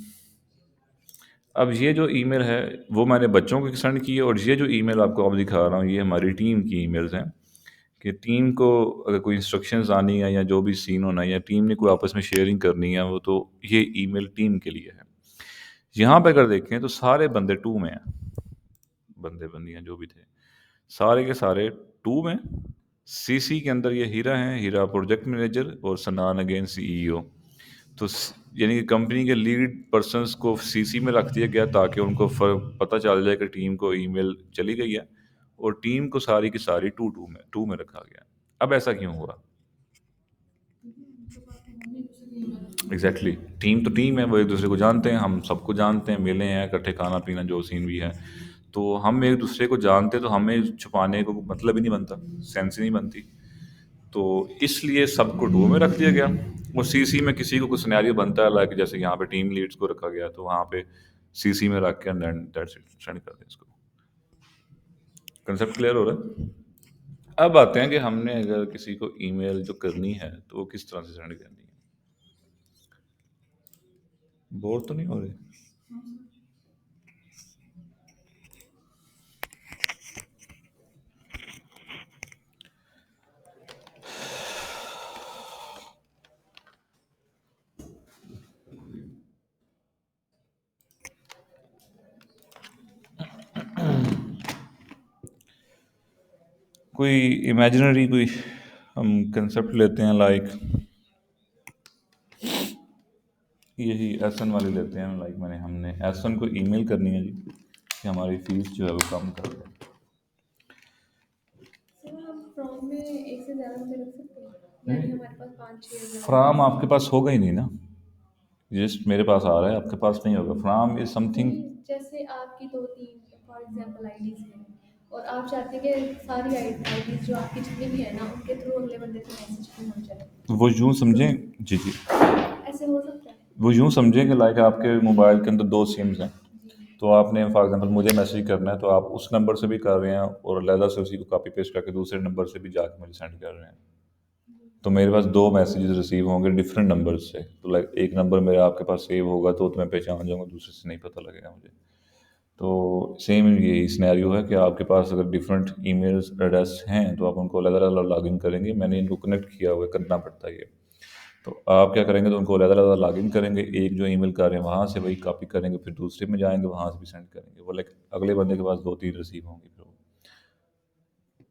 अब ये जो ईमेल है वो मैंने बच्चों को सेंड की है, और ये जो ईमेल आपको अब दिखा रहा हूँ ये हमारी टीम की ईमेल्स हैं, कि टीम को अगर कोई इंस्ट्रक्शंस आनी है या जो भी सीन होना है या टीम ने कोई आपस में शेयरिंग करनी है, वो तो ये ईमेल टीम के लिए है। यहाँ पे अगर देखें तो सारे बंदे टू में हैं, बंदे बंदियाँ जो भी थे सारे के सारे टू में। सीसी के अंदर ये हीरा हैं, हीरा प्रोजेक्ट मैनेजर, और सनान अगेन सीईओ। तो यानी कि कंपनी के लीड पर्सनस को सीसी में रख दिया गया ताकि उनको पता चल जाए कि टीम को ईमेल चली गई है, और टीम को सारी की सारी टू में रखा गया। अब ऐसा क्यों हुआ? एग्जैक्टली टीम तो टीम है, वो एक दूसरे को जानते हैं, हम सबको जानते हैं, मिले हैं इकट्ठे, खाना पीना जो सीन भी है, तो हम एक दूसरे को जानते, तो हमें छुपाने को मतलब ही नहीं बनता, सेंस ही नहीं बनती। तो इसलिए सबको डू में रख दिया गया। और सीसी में किसी को कुछ सिनेरियो बनता है, लाइक जैसे यहाँ पे टीम लीड्स को रखा गया, तो वहाँ पे सीसी में रख के एंड दैट्स इट, सेंड कर दें इसको। कंसेप्ट क्लियर हो रहा है? अब आते हैं कि हमने अगर किसी को ईमेल जो करनी है तो वो किस तरह से सेंड करनी है। बोर तो नहीं हो रहे? कोई इमेजिनरी कोई हम कंसेप्ट लेते हैं, लाइक यही एसन वाली लेते हैं। लाइक हमने एसन को ईमेल करनी है जी कि हमारी फीस जो है वो कम कर दें। सर हम फ्रॉम में एक से ज़्यादा रुपये रख सकते हैं, यानी हमारे पास 5-6 फ्राम आपके पास होगा ही नहीं ना, जस्ट मेरे पास आ रहा है, आपके पास नहीं होगा। From is something. जैसे आपकी 2-3 फॉर एग्जांपल आईडीज हैं और आप चाहते हैं कि सारी आईडीज जो आपकी जितनी भी है ना उनके थ्रू अगले बंदे को मैसेज पहुंच जाए, वो यूँ समझें जी जी, ऐसे हो सकता है? वो यूँ समझें कि लाइक आपके मोबाइल के अंदर 2 सिम्स हैं, जी तो आपने फॉर एग्जांपल मुझे मैसेज करना है, तो आप उस नंबर से भी कर रहे हैं और अलहदा से उसी को कॉपी पेस्ट करके दूसरे नंबर से भी जाके मुझे सेंड कर रहे हैं। तो मेरे पास 2 मैसेजेस रिसीव होंगे डिफरेंट नंबर से। तो लाइक एक नंबर मेरा आपके पास सेव होगा तो मैं पहचान जाऊँगा, दूसरे से नहीं पता लगेगा मुझे। तो सेम यही सिनेरियो है कि आपके पास अगर डिफरेंट ईमेल्स एड्रेस हैं तो आप उनको अलग-अलग लॉगिन करेंगे। मैंने इनको कनेक्ट किया हुआ है, करना पड़ता है ये। तो आप क्या करेंगे, तो उनको अलग-अलग लॉगिन करेंगे, एक जो ईमेल कर रहे हैं वहाँ से वही कॉपी करेंगे, फिर दूसरे में जाएँगे वहाँ से भी सेंड करेंगे। वो लाइक अगले बंदे के पास 2-3 रिसीव होंगे, फिर वो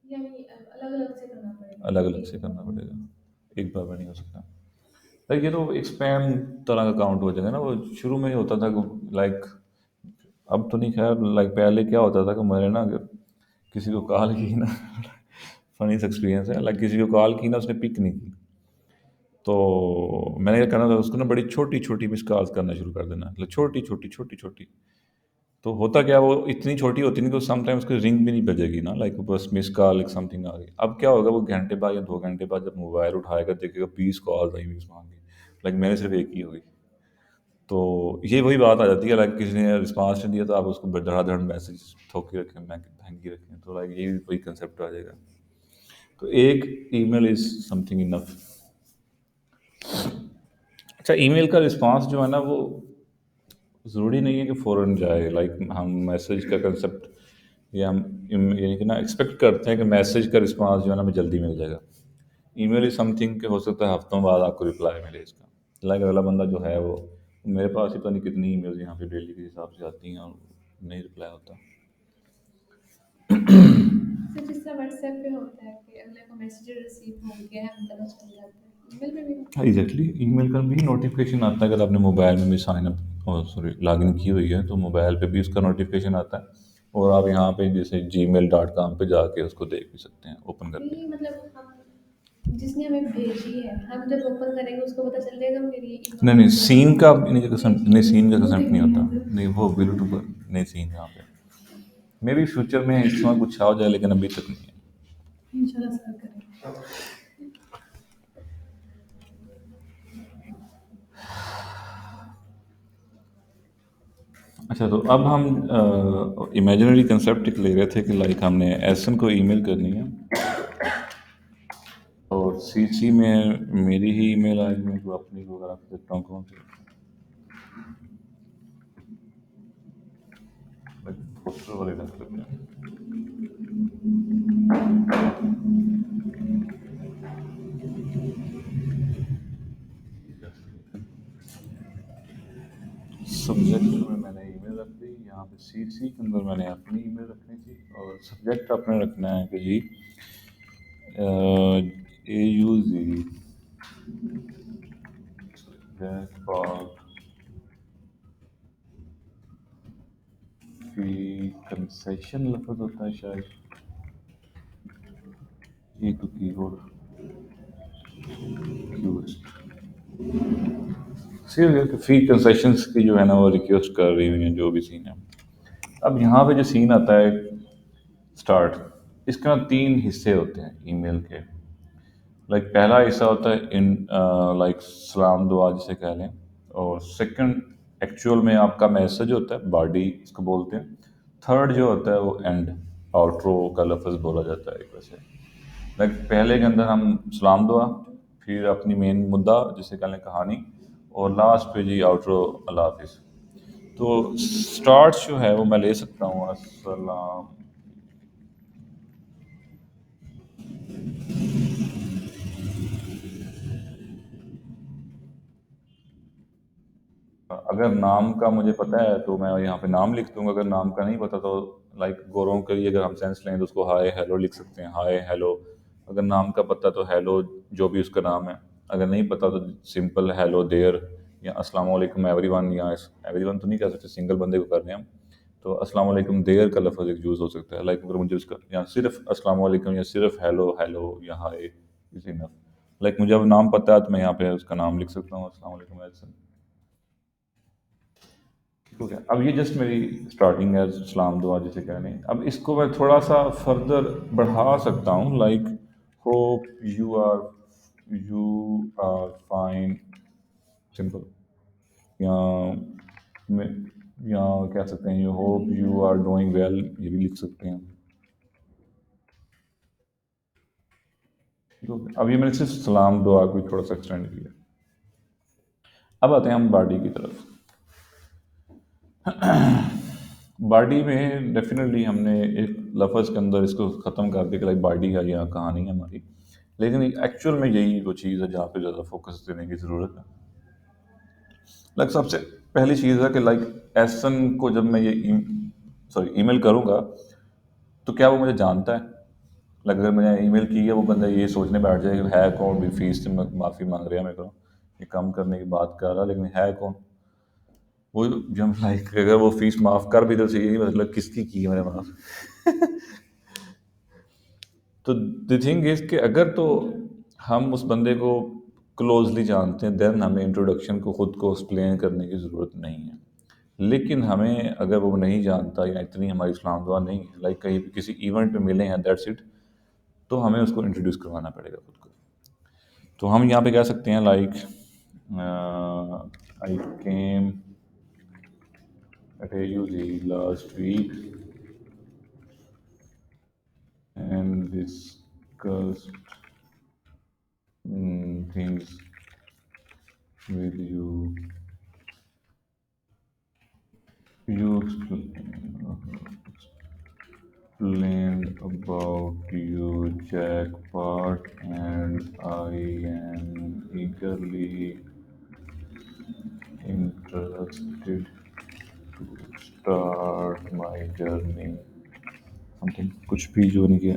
यानी अलग-अलग से करना पड़ेगा, अलग-अलग से करना पड़ेगा, एक बार में नहीं हो सकता। लाइक ये तो एक स्पैम तरह का काउंट हो जाएगा ना। वो शुरू में ही होता था लाइक, अब तो नहीं खैर, लाइक पहले क्या होता था कि मैंने ना अगर किसी को कॉल की ना फनी सा एक्सपीरियंस है, लाइक किसी को कॉल की ना, उसने पिक नहीं की, तो मैंने क्या करना था, उसको ना बड़ी छोटी छोटी मिस कॉल्स करना शुरू कर देना, मतलब छोटी छोटी छोटी छोटी। तो होता क्या, वो इतनी छोटी होती नहीं कि समटाइम्स उसकी रिंग भी नहीं बजेगी ना, लाइक बस मिस कॉल एक समथिंग आ गई। अब क्या होगा, वो घंटे बाद या 2 घंटे बाद जब मोबाइल उठाएगा देखेगा 20 कॉल आई हुई उस वहाँ की, लाइक मैंने सिर्फ एक ही होगी। तो ये वही बात आ जाती है, लाइक किसी ने रिस्पॉन्स नहीं दिया तो आप उसको धड़ाधड़ मैसेज ठोक के रखें, महंगी रखें, तो लाइक ये भी वही कंसेप्ट आ जाएगा। तो एक ईमेल इज़ समथिंग इनफ। अच्छा, ईमेल का रिस्पांस जो है ना वो ज़रूरी नहीं है कि फ़ौरन जाए। लाइक हम मैसेज का कंसेप्ट, या हम यानी कि ना एक्सपेक्ट करते हैं कि मैसेज का रिस्पांस जो है ना हमें जल्दी मिल जाएगा। ईमेल इज़ समथिंग कि हो सकता है हफ्तों बाद आपको रिप्लाई मिले इसका। लाइक अगला बंदा जो है वो, मेरे पास ही पता नहीं कितनी ईमेल्स यहाँ पे डेली के हिसाब से आती हैं और नहीं रिप्लाई होता। सर जिस तरह व्हाट्सएप पे होता है कि अगले को मैसेज रिसीव हो गया है हम पता चल जाता है, ईमेल में भी होता हाँ एग्जैक्टली, ईमेल का भी नोटिफिकेशन आता है। अगर आपने मोबाइल में भी साइन अप सॉरी लॉगिन की हुई है तो मोबाइल पे भी उसका नोटिफिकेशन आता है, और आप यहाँ पे जैसे gmail.com पे जाके उसको देख भी सकते हैं ओपन है? करके। नहीं मतलब हम जिसने हमें भेजी है हम जब ओपन करेंगे उसको पता चल जाएगा मेरी नहीं नहीं, सीन का नहीं कंसेप्ट, नहीं सीन का कंसेप्ट नहीं होता, है। नहीं वो बिल्कुल नहीं सीन यहाँ पे। मे बी फ्यूचर में इस समय कुछ आ जाए लेकिन अभी तक नहीं है। इंशाल्लाह सर करेंगे। अच्छा, तो अब हम इमेजिनरी कंसेप्ट ले रहे थे कि लाइक हमने एसन को ईमेल करनी है और सीसी में मेरी ही ईमेल आएगी, मैं तो अपनी को अगर आप देखता हूँ कौन सी पोस्टर वाले रख लेते हैं। सब्जेक्ट में मैंने ईमेल रख दी, यहाँ पे सीसी के अंदर मैंने अपनी ईमेल रखनी थी, और सब्जेक्ट अपने रखना है कि जी ए यू जी फी कंसेशन लफ्ज होता है शायद, ये तो कीबोर्ड फी कंसेशंस की जो है ना वो रिक्वेस्ट कर रही हुई हैं, जो भी सीन है। अब यहाँ पे जो सीन आता है स्टार्ट, इसका 3 हिस्से होते हैं ईमेल के। लाइक पहला हिस्सा होता है इन लाइक सलाम दुआ जिसे कह लें, और सेकंड एक्चुअल में आपका मैसेज होता है, बॉडी इसको बोलते हैं। थर्ड जो होता है वो एंड, आउटरो का लफ्ज़ बोला जाता है एक वैसे। लाइक पहले के अंदर हम सलाम दुआ, फिर अपनी मेन मुद्दा जिसे कह लें कहानी, और लास्ट पे जी आउटरो अल्लाह हाफिज़। तो स्टार्ट जो है वो मैं ले सकता हूँ अस्सलाम। अगर नाम का मुझे पता है तो मैं यहाँ पे नाम लिख दूंगा, अगर नाम का नहीं पता तो लाइक गोरों के लिए अगर हम सेंस लें तो उसको हाय हेलो लिख सकते हैं, हाय हेलो। अगर नाम का पता तो हेलो जो भी उसका नाम है, अगर नहीं पता तो सिंपल हेलो देयर, या अस्सलाम वालेकुम एवरीवन, या एवरीवन तो नहीं कह सकते, सिंगल बंदे को कर रहे हैं हम, तो अस्सलाम वालेकुम देयर का लफ्ज़ एक यूज़ हो सकता है। लाइक अगर मुझे उसका या सिर्फ अस्सलाम वालेकुम या सिर्फ हेलो हेलो या हाय इज इनफ। लाइक मुझे अब नाम पता है तो मैं यहाँ पे उसका नाम लिख सकता हूँ, अस्सलाम वालेकुम ऐसे। ठीक है, अब ये जस्ट मेरी स्टार्टिंग है सलाम दुआ जिसे कहने। अब इसको मैं थोड़ा सा फर्दर बढ़ा सकता हूँ, like hope you are fine, simple. या मैं या कह सकते हैं you hope you are doing well, ये भी लिख सकते हैं। ठीक हो गया? अब ये मैंने सिर्फ सलाम दुआ को थोड़ा सा एक्सटेंड किया। अब आते हैं हम बॉडी की तरफ। बॉडी में डेफिनेटली हमने एक लफ्ज़ के अंदर इसको ख़त्म कर दिया कि लाइक बॉडी है या कहानी है हमारी, लेकिन एक्चुअल में यही वो चीज़ है जहाँ पे ज़्यादा फोकस देने की ज़रूरत है। लाइक सबसे पहली चीज़ है कि लाइक एसन को जब मैं ये ईमेल करूँगा तो क्या वो मुझे जानता है? लाइक अगर मैंने ईमेल की है, वो बंदा ये सोचने बैठ जाए कि है कौन, भी फीस से माफ़ी मांग रहा है मेरे को, ये काम करने की बात कर रहा, लेकिन है कौन वो। जब लाइक अगर वो फीस माफ़ कर भी तो सही, नहीं मतलब किसकी की है मैंने माफ़। तो द थिंग इज़ कि अगर तो हम उस बंदे को क्लोजली जानते हैं, देन हमें इंट्रोडक्शन को ख़ुद को एक्सप्लेन करने की ज़रूरत नहीं है। लेकिन हमें अगर वो नहीं जानता या इतनी हमारी सलाम दुआ नहीं है, लाइक कहीं किसी इवेंट पे मिले हैं दैट्स इट, तो हमें उसको इंट्रोड्यूस करवाना पड़ेगा खुद को। तो हम यहाँ पे कह सकते हैं like I came at AUZ last week and discussed things with you. You explained about your jackpot, and I am eagerly interested to start my journey. Something कुछ भी जो नहीं किया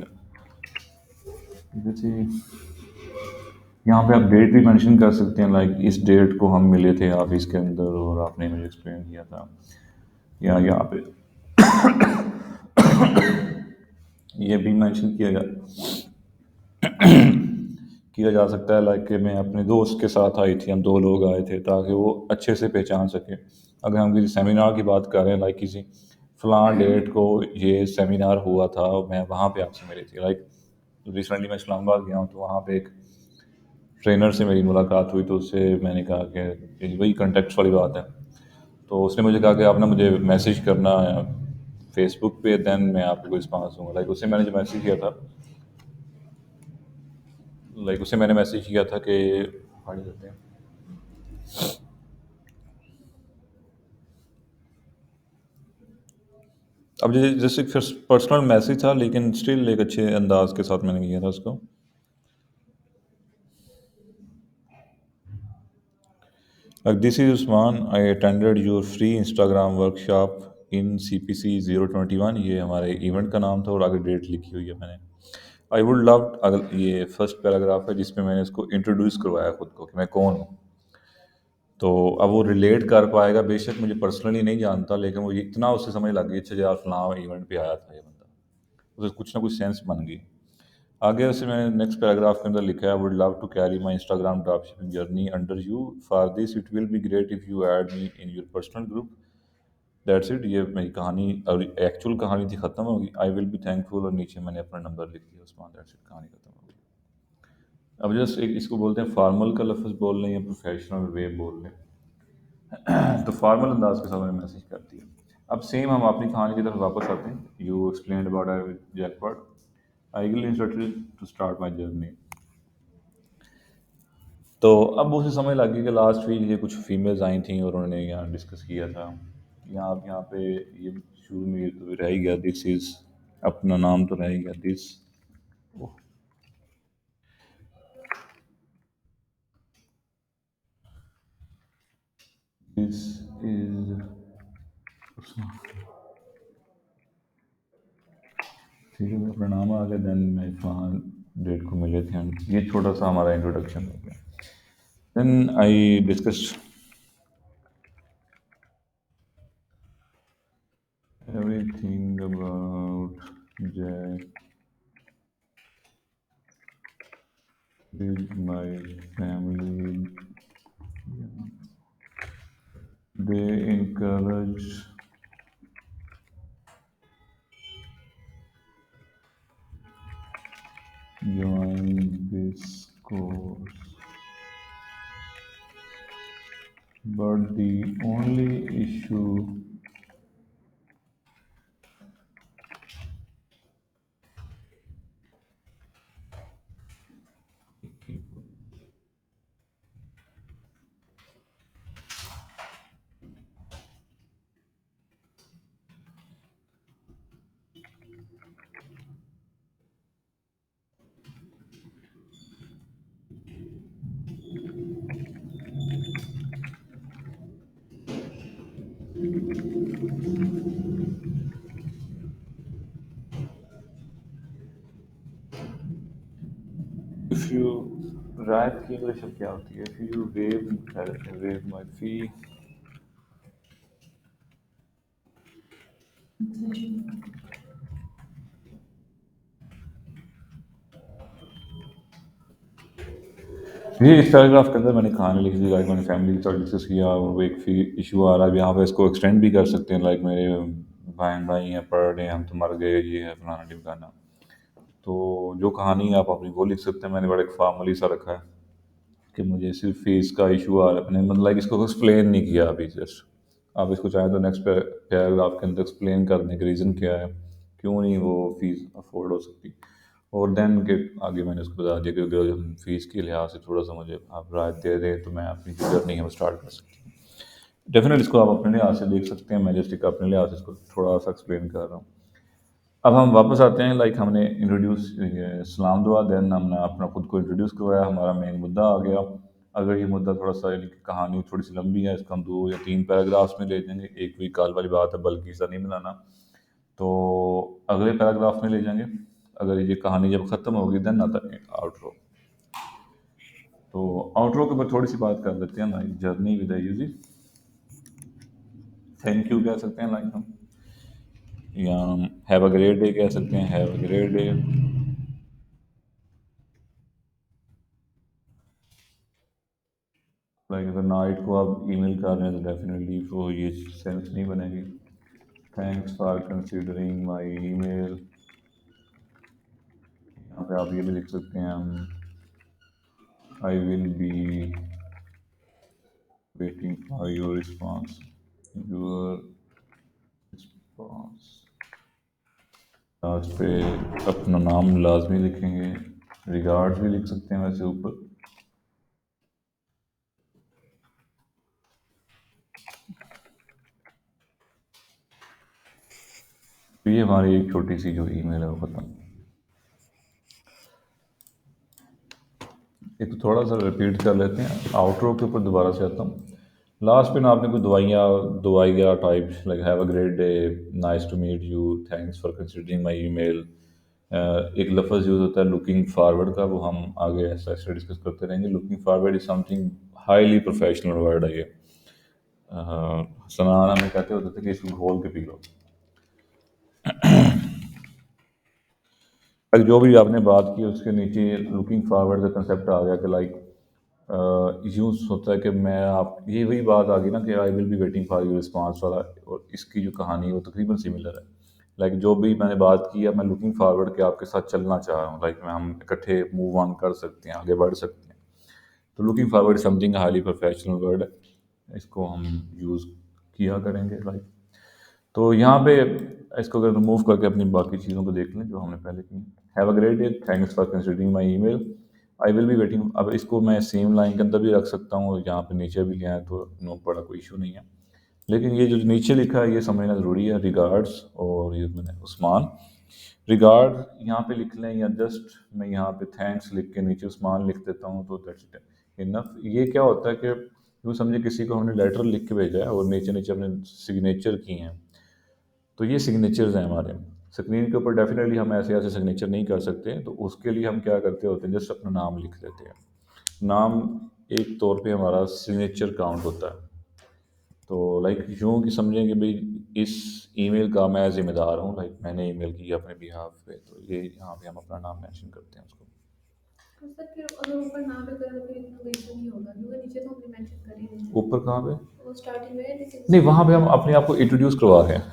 जैसे यहाँ पे आप डेट भी मेंशन कर सकते हैं, लाइक इस डेट को हम मिले थे ऑफिस के अंदर और आपने मुझे एक्सप्लेन किया था। या यहाँ पे ये भी मेंशन किया जा सकता है लाइक कि मैं अपने दोस्त के साथ आई थी, हम दो लोग आए थे, ताकि वो अच्छे से पहचान सके। अगर हम किसी सेमिनार की बात कर रहे हैं, लाइक किसी फलां डेट को ये सेमिनार हुआ था, मैं वहाँ पे आपसे मिली थी। लाइक रिसेंटली मैं इस्लामाबाद गया हूँ, तो वहाँ पे एक ट्रेनर से मेरी मुलाकात हुई, तो उससे मैंने कहा कि वही कंटेक्ट वाली बात है। तो उसने मुझे कहा कि आप ना मुझे मैसेज करना फेसबुक पे, देन मैं आपको रिस्पॉन्स दूंगा। लाइक उससे मैंने जो मैसेज किया था, लाइक उससे मैंने मैसेज किया था कि हाई करते हैं। अब जैसे पर्सनल मैसेज था, लेकिन स्टिल एक अच्छे अंदाज के साथ मैंने किया था उसको। Like this is Usman. I attended your free Instagram workshop in CPC 021। ये हमारे इवेंट का नाम था और आगे डेट लिखी हुई है मैंने। आई वुड लव, अगर ये फर्स्ट पैराग्राफ है जिसमें मैंने इसको इंट्रोड्यूस करवाया खुद को कि मैं कौन हूँ। तो अब वो रिलेट कर पाएगा, बेशक मुझे पर्सनली नहीं जानता, लेकिन वो इतना उससे समझ लग गई, अच्छा यार फलां इवेंट पे आया था ये बंदा, उसे कुछ ना कुछ सेंस बन गई। आगे से मैंने नेक्स्ट पैराग्राफ के अंदर लिखा है, I would love to carry my Instagram dropshipping journey under you. For this it will be great if you add me in your personal group. That's it. ये मेरी कहानी, और एक्चुअल कहानी थी, ख़त्म होगी। आई विल बी थैंकफुल, और नीचे मैंने अपना नंबर लिख दिया उस्मान। दैट्स इट, कहानी ख़त्म हो गई। अब जस्ट एक इसको बोलते हैं फार्मल का लफ्ज़ बोल लें या प्रोफेशनल वे बोल लें। तो फार्मल अंदाज के साथ मैंने मैसेज कर दिया। अब सेम हम अपनी कहानी की तरफ वापस आते हैं। You explain about I jackpot, I will instructed to start my journey. तो अब उसे समझ लगी कि लास्ट वीक ये कुछ फीमेल्स आई थी और उन्होंने यहाँ डिस्कस किया था। यहाँ पे ये शुरू में ये तो रह ही गया, दिस इज़, अपना नाम तो रह ही गया, दिस इज, ठीक है, अपना नाम आ गया। देन मैं वहाँ डेट को मिले थे हम, ये छोटा सा हमारा इंट्रोडक्शन हो गया। Then I discussed everything about Jack with my family. They encourage join this course, but the only issue if you रात की इंग्लिश अब क्या होती है? If you waive my fee, ये इस पैराग्राफ के अंदर मैंने कहानी लिख दी। लाइक मैंने फैमिली के साथ डिस्कस किया, वो एक फी इशू आ रहा है यहाँ पे, इसको एक्सटेंड भी कर सकते हैं। लाइक मेरे बहन भाई हैं, पढ़ रहे हैं, हम तो मर गए, ये है फलाना ढिमकाना। तो जो कहानी आप अपनी वो लिख सकते हैं। मैंने बड़ा एक फॉर्मली सा रखा है कि मुझे सिर्फ फीस का इशू आ रहा है। मैंने मतलब लाइक इसको एक्सप्लेन नहीं किया अभी। जस्ट आप इसको चाहें तो नेक्स्ट पैराग्राफ के अंदर एक्सप्लेन करने का रीज़न क्या है, क्यों नहीं वो फ़ीस अफोर्ड हो सकती। और देन के आगे मैंने उसको बता दिया कि अगर हम फ़ीस के लिहाज से थोड़ा सा मुझे आप राहत दे दें तो मैं अपनी जो जर्नी है वो स्टार्ट कर सकती हूँ। डेफिनेटली इसको आप अपने लिहाज से देख सकते हैं, मैं जस्ट एक अपने लिहाज से इसको थोड़ा सा एक्सप्लेन कर रहा हूँ। अब हम वापस आते हैं। लाइक हमने इंट्रोड्यूस सलाम दुआ, देन हमने अपना खुद को इंट्रोड्यूस करवाया, हमारा मेन मुद्दा आ गया। अगर ये मुद्दा थोड़ा सा, यानी कि कहानी थोड़ी सी लंबी है, इसको हम 2 या 3 पैराग्राफ्स में ले जाएंगे। एक वीक काल वाली बात है, बल्कि ऐसा नहीं बनाना, तो अगले पैराग्राफ में ले जाएंगे। अगर ये कहानी जब ख़त्म होगी देन आता है आउटरो। तो आउटरो के ऊपर थोड़ी सी बात कर लेते हैं। Like journey with UG, thank you कह सकते हैं लाइक हम, या हैव अ ग्रेट डे कह सकते हैं, have a great day. Like अगर नाइट को आप ईमेल कर रहे हैं तो डेफिनेटली वो ये सेंस नहीं बनेगी। Thanks for considering my email, यहाँ पे आप ये भी लिख सकते हैं, I will be waiting for your response, your response. Last पे अपना नाम लाजमी लिखेंगे, रिगार्ड्स भी लिख सकते हैं वैसे ऊपर। तो ये हमारी एक छोटी सी जो ईमेल है वो खत्म। एक तो थोड़ा सा रिपीट कर लेते हैं, आउटरो के ऊपर दोबारा से आता हूँ। लास्ट पे ना आपने कोई दवाइयाँ type, like have a great day, nice to meet you, thanks for considering my email. एक लफ्ज़ यूज़ होता है लुकिंग फारवर्ड का, वो हम आगे ऐसा ऐसा डिस्कस करते रहेंगे। Looking forward is something highly professional word है ये। सनाना में कहते होते थे कि इसको घोल के पी लो। जो भी आपने बात की उसके नीचे लुकिंग फॉरवर्ड का कंसेप्ट आ गया कि लाइक यूँ होता है कि मैं आप, ये वही बात आ गई ना कि I will be waiting for your response वाला। और इसकी जो कहानी है वो तकरीबन सिमिलर है। लाइक जो भी मैंने बात की है, मैं लुकिंग फॉरवर्ड के आपके साथ चलना चाह रहा हूँ, लाइक मैं हम इकट्ठे मूव ऑन कर सकते हैं, आगे बढ़ सकते हैं। तो looking forward something highly professional word है, इसको हम यूज़ किया करेंगे। लाइक तो यहाँ पे इसको अगर रिमूव करके अपनी बाकी चीज़ों को देख लें जो हमने पहले की। Have a great day, thanks for considering my email, I will be waiting. अब इसको मैं सेम लाइन के अंदर भी रख सकता हूँ, यहाँ पे नीचे भी लिया है तो नो, बड़ा कोई इशू नहीं है। लेकिन ये जो नीचे लिखा है ये समझना ज़रूरी है, रिगार्ड्स, और ये मैंने उस्मान रिगार्ड यहाँ पे लिख लें, या जस्ट मैं यहाँ पे थैंक्स लिख के नीचे उस्मान लिख देता हूँ, तो दैट्स इट इनफ। ये क्या होता है कि यूँ समझे किसी को हमने लेटर लिख के भेजा है और नीचे नीचे अपने सिग्नेचर की हैं, तो ये सिग्नेचर्स हैं हमारे। स्क्रीन के ऊपर डेफिनेटली हम ऐसे ऐसे सिग्नेचर नहीं कर सकते, तो उसके लिए हम क्या करते होते हैं, जस्ट अपना नाम लिख लेते हैं। नाम एक तौर पे हमारा सिग्नेचर काउंट होता है। तो लाइक यूँ कि समझें कि भाई इस ईमेल का मैं ज़िम्मेदार हूँ, लाइक मैंने ईमेल की अपने बिहाफ पे, तो ये यहाँ पे हम अपना नाम मेंशन करते हैं उसको। तो सर फिर अगर ऊपर नाम पे करें तो फिर इतना वेरिएशन नहीं होगा, क्योंकि नीचे तो हमने मेंशन कर ही नहीं ऊपर कहाँ पे? है वो स्टार्टिंग में दिस नहीं, इज। वहाँ पे हम अपने आप को इंट्रोड्यूस करवा रहे हैं,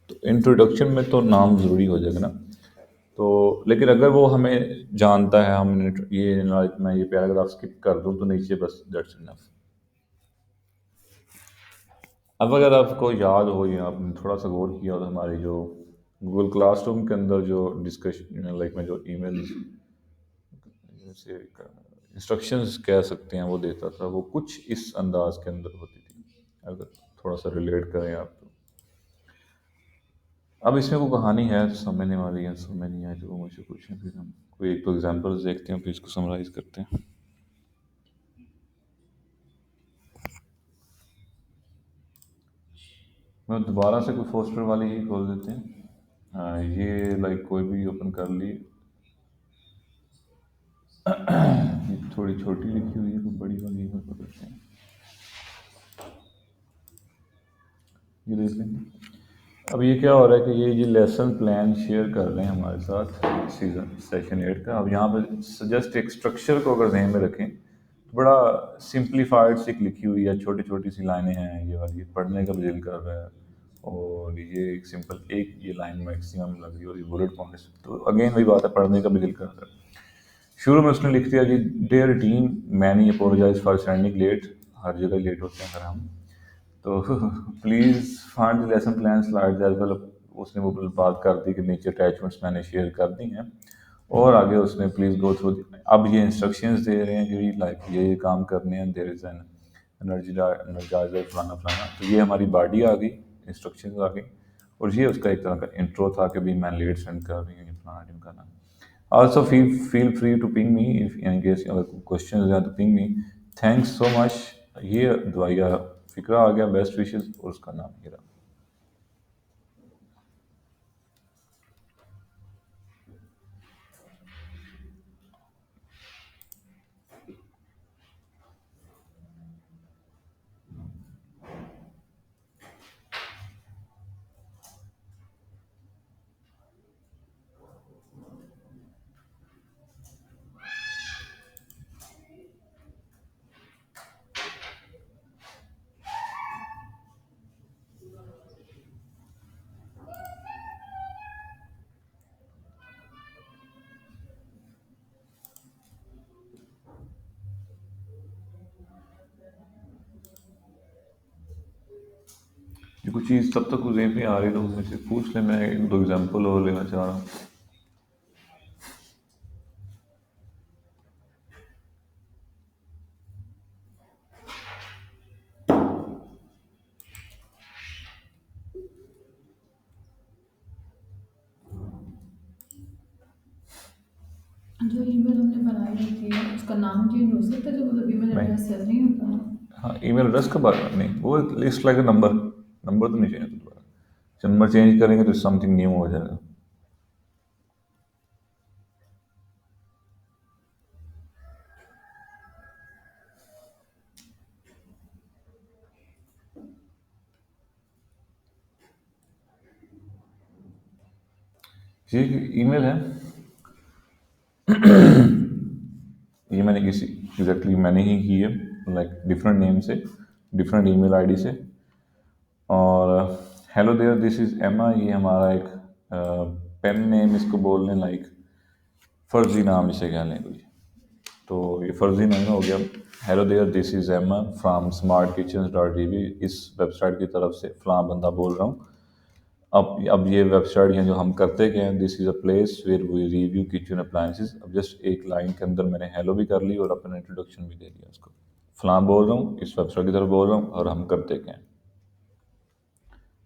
तो इंट्रोडक्शन में तो नाम ज़रूरी हो जाएगा ना। तो लेकिन अगर वो हमें जानता है, हम ये मैं ये पैराग्राफ स्किप कर दूँ तो नीचे बस दैट्स इनफ। अब अगर आपको याद हो या आपने थोड़ा सा गौर किया हो तो हमारी जो गूगल क्लासरूम के अंदर जो डिस्कशन, लाइक मैं जो ईमेल जैसे इंस्ट्रक्शंस कह सकते हैं वो देता था, वो कुछ इस अंदाज के अंदर होती थी, अगर थोड़ा सा रिलेट करें आप तो। अब इसमें वो कहानी है तो समझने वाली है, समझ नहीं आए तो वो मुझे पूछें, फिर हम कोई एक दो एग्जांपल्स देखते हैं, फिर इसको समराइज करते हैं। मैं दोबारा से कोई फोस्टर वाली ही खोल देते हैं। हाँ, ये लाइक कोई भी ओपन कर ली। ये थोड़ी छोटी लिखी हुई है, कोई बड़ी वाली है, पकड़ते हैं, ये देख लेंगे। अब ये क्या हो रहा है कि ये लेसन प्लान शेयर कर रहे हैं हमारे साथ सीजन सेशन 8 का। अब यहाँ पे जस्ट एक स्ट्रक्चर को अगर ध्यान में रखें तो बड़ा सिंप्लीफाइड सी लिखी हुई है, छोटी छोटी सी लाइनें हैं, ये वाली पढ़ने का भी दिल कर रहा है, और ये एक सिंपल एक ये लाइन मैक्सिमम लग रही है, और ये बुलेट पॉइंट्स, तो अगेन वही बात है, पढ़ने का भी दिल कर रहा है। शुरू में उसने लिख दिया जी, dear team, many apologise for standing late, हर जगह लेट होते हैं अगर हम तो please find the lesson plan slides as well. उसने वो बात कर दी कि नीचे अटैचमेंट्स मैंने शेयर कर दी हैं, और आगे उसने प्लीज़ गो थ्रू। अब ये इंस्ट्रक्शंस दे रहे हैं कि लाइक ये काम करने हैं, देयर इज़ एन एनर्जाइजर फलाना फलाना, तो ये हमारी बॉडी आ गई, इंस्ट्रक्शंस आ गई, और ये उसका एक तरह का इंट्रो था कि भाई मैं लेट सेंड कर रही हूँ, फलाना टीम करना। Also feel free to ping me if in case अगर questions हैं तो ping me। Thanks so much। ये दुआया फिक्रा आ गया, बेस्ट विशेस, और उसका नाम ये रहा। ये कुछ चीज़ तब तक जेब में आ रही तो मुझसे पूछ ले, मैं एक दो एग्जांपल और लेना चाह रहा हूँ। जो ईमेल हमने बनाई होती है उसका नाम चेंज हो सकता है, जो मतलब ईमेल नहीं। एड्रेस सेव नहीं होता। हाँ, ईमेल एड्रेस का बारे में नहीं, वो लिस्ट लाइक नंबर, नंबर तो नहीं चाहिए दोबारा, नंबर चेंज करेंगे तो समथिंग न्यू हो जाएगा। ये ईमेल है, ये मैंने किसी एग्जैक्टली मैंने ही की है, लाइक डिफरेंट नेम से, डिफरेंट ईमेल आईडी से। और हेलो देयर, दिस इज़ एमा, ये हमारा एक पेन नेम इसको बोलने लाइक फर्जी नाम इसे कह लें कोई। तो ये फर्जी नेम हो गया। हेलो देयर, दिस इज़ एमा from smart kitchen dot TV. इस वेबसाइट की तरफ से फ़लाँ बंदा बोल रहा हूँ। अब ये वेबसाइट है जो हम करते क्या हैं, this is a place where we review kitchen appliances. अब जस्ट एक लाइन के अंदर मैंने हेलो भी कर ली और अपना इंट्रोडक्शन भी दे दिया उसको। फ़लाँ बोल रहा हूँ, इस वेबसाइट की तरफ बोल रहा हूँ और हम करते क्या हैं।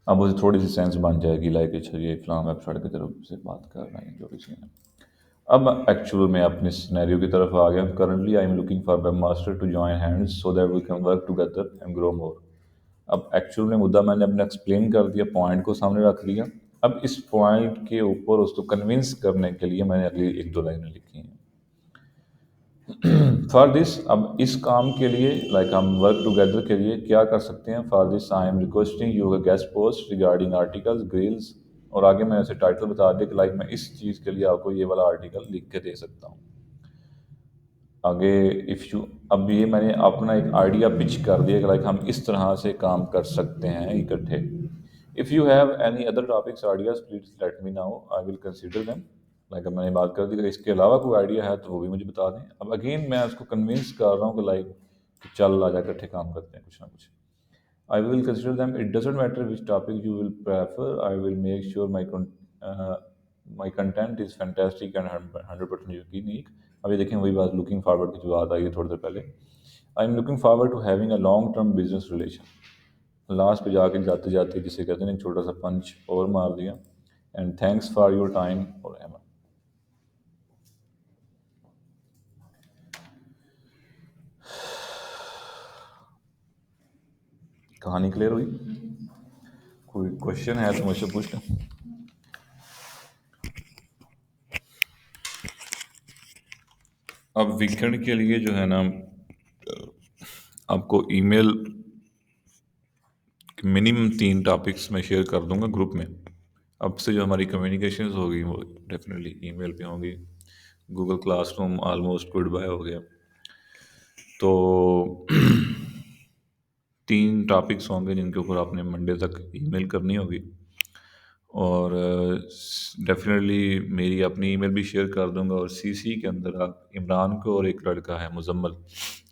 अब उसे थोड़ी सी सेंस बन जाएगी लाइक अच्छा ये फ़लाँ वेबसाइट की तरफ से बात कर रहे हैं जो भी सीन है। अब एक्चुअल में अपने सिनेरियो की तरफ आ गया। Currently I am looking for web master to join hands so that we can work together and grow more. अब एक्चुअल में मुद्दा मैंने अपना एक्सप्लेन कर दिया, पॉइंट को सामने रख दिया। अब इस पॉइंट के ऊपर उसको कन्विंस करने के लिए मैंने अगली एक दो लाइनें लिखी हैं। फॉर दिस, अब इस काम के लिए लाइक हम वर्क टुगेदर के लिए क्या कर सकते हैं। For this I am requesting you guest post regarding articles grills. और आगे मैंने उसे टाइटल बता दिया कि लाइक मैं इस चीज़ के लिए आपको ये वाला आर्टिकल लिख के दे सकता हूँ। आगे इफ़ यू, अब ये मैंने अपना एक आइडिया पिच कर दिया कि लाइक हम इस तरह से काम कर सकते हैं इकट्ठे। If you have any other topics ideas please let me now, I will consider them. Like अब मैंने बात कर दी कि इसके अलावा कोई आइडिया है तो वो भी मुझे बता दें। अब अगेन मैं उसको कन्विंस कर रहा हूँ कि लाइक चल आजा इकट्ठे काम करते हैं कुछ ना कुछ। I will consider them. It doesn't matter which topic you will prefer. I will make sure my content is fantastic and 100% unique. अभी देखें वही बात लुकिंग फारवर्ड की जो बात आई है थोड़ी देर पहले। I am looking forward to having a long term business relation. Last पे जाके जाते जाते जिसे कहते हैं एक छोटा सा पंच और मार दिया। And thanks for your time और एमा। कहानी क्लियर हुई? कोई क्वेश्चन है तो मुझसे पूछ लें। अब वीकेंड के लिए जो है ना आपको ईमेल मिनिमम 3 टॉपिक्स मैं शेयर कर दूंगा ग्रुप में। अब से जो हमारी कम्युनिकेशंस होगी वो डेफिनेटली ईमेल पे होंगी। Google Classroom almost goodbye हो गया। तो 3 टॉपिक्स होंगे जिनके ऊपर आपने मंडे तक ईमेल करनी होगी। और डेफिनेटली मेरी अपनी ईमेल भी शेयर कर दूंगा और सीसी के अंदर आप इमरान को और एक लड़का है मुजम्मल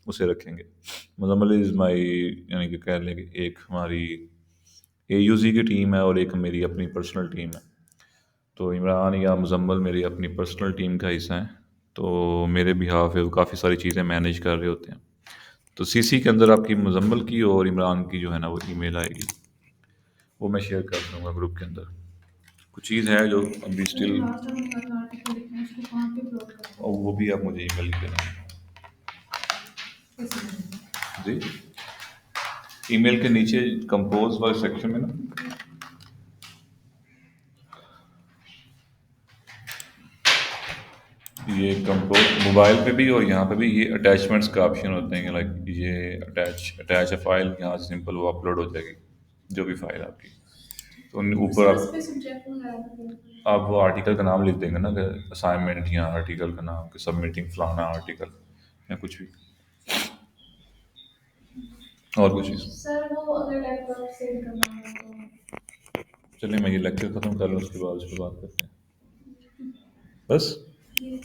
उसे रखेंगे। मुजम्मल इज़ माई, यानी कि कह लें कि एक हमारी AUZ की टीम है और एक मेरी अपनी पर्सनल टीम है। तो इमरान या मुजम्मल मेरी अपनी पर्सनल टीम का हिस्सा है। तो मेरे बिहाफ है वो काफ़ी सारी चीज़ें मैनेज कर रहे होते हैं। तो सीसी के अंदर आपकी मुजम्मल की और इमरान की जो है ना वो ईमेल आएगी, वो मैं शेयर कर दूँगा ग्रुप के अंदर। कुछ चीज़ है जो अभी स्टिल, लास्ट टाइम का आर्टिकल लिखना है उसको कहाँ पे अपलोड करते और वो भी आप मुझे ईमेल लिख देना। हैं कैसे? जी, ईमेल के नीचे कंपोज वाले सेक्शन में ना ये कंपोज मोबाइल पे भी और यहाँ पे भी ये अटैचमेंट्स का ऑप्शन होते हैं कि लाइक ये अटैच अ फाइल, यहाँ से सिंपल वो अपलोड हो जाएगी जो भी फाइल आपकी। तो ऊपर सर आप उस पे सब्जेक्ट वगैरह तो आप वो आर्टिकल का नाम लिख देंगे ना कि असाइनमेंट या आर्टिकल का नाम कि सबमिटिंग फलाना आर्टिकल या कुछ भी और कुछ चीज़। सर वो अगर लैपटॉप से करना हो तो चलिए मैं ये लेक्चर ख़त्म कर लूँ उसके बाद उस पर बात करते हैं बस। ये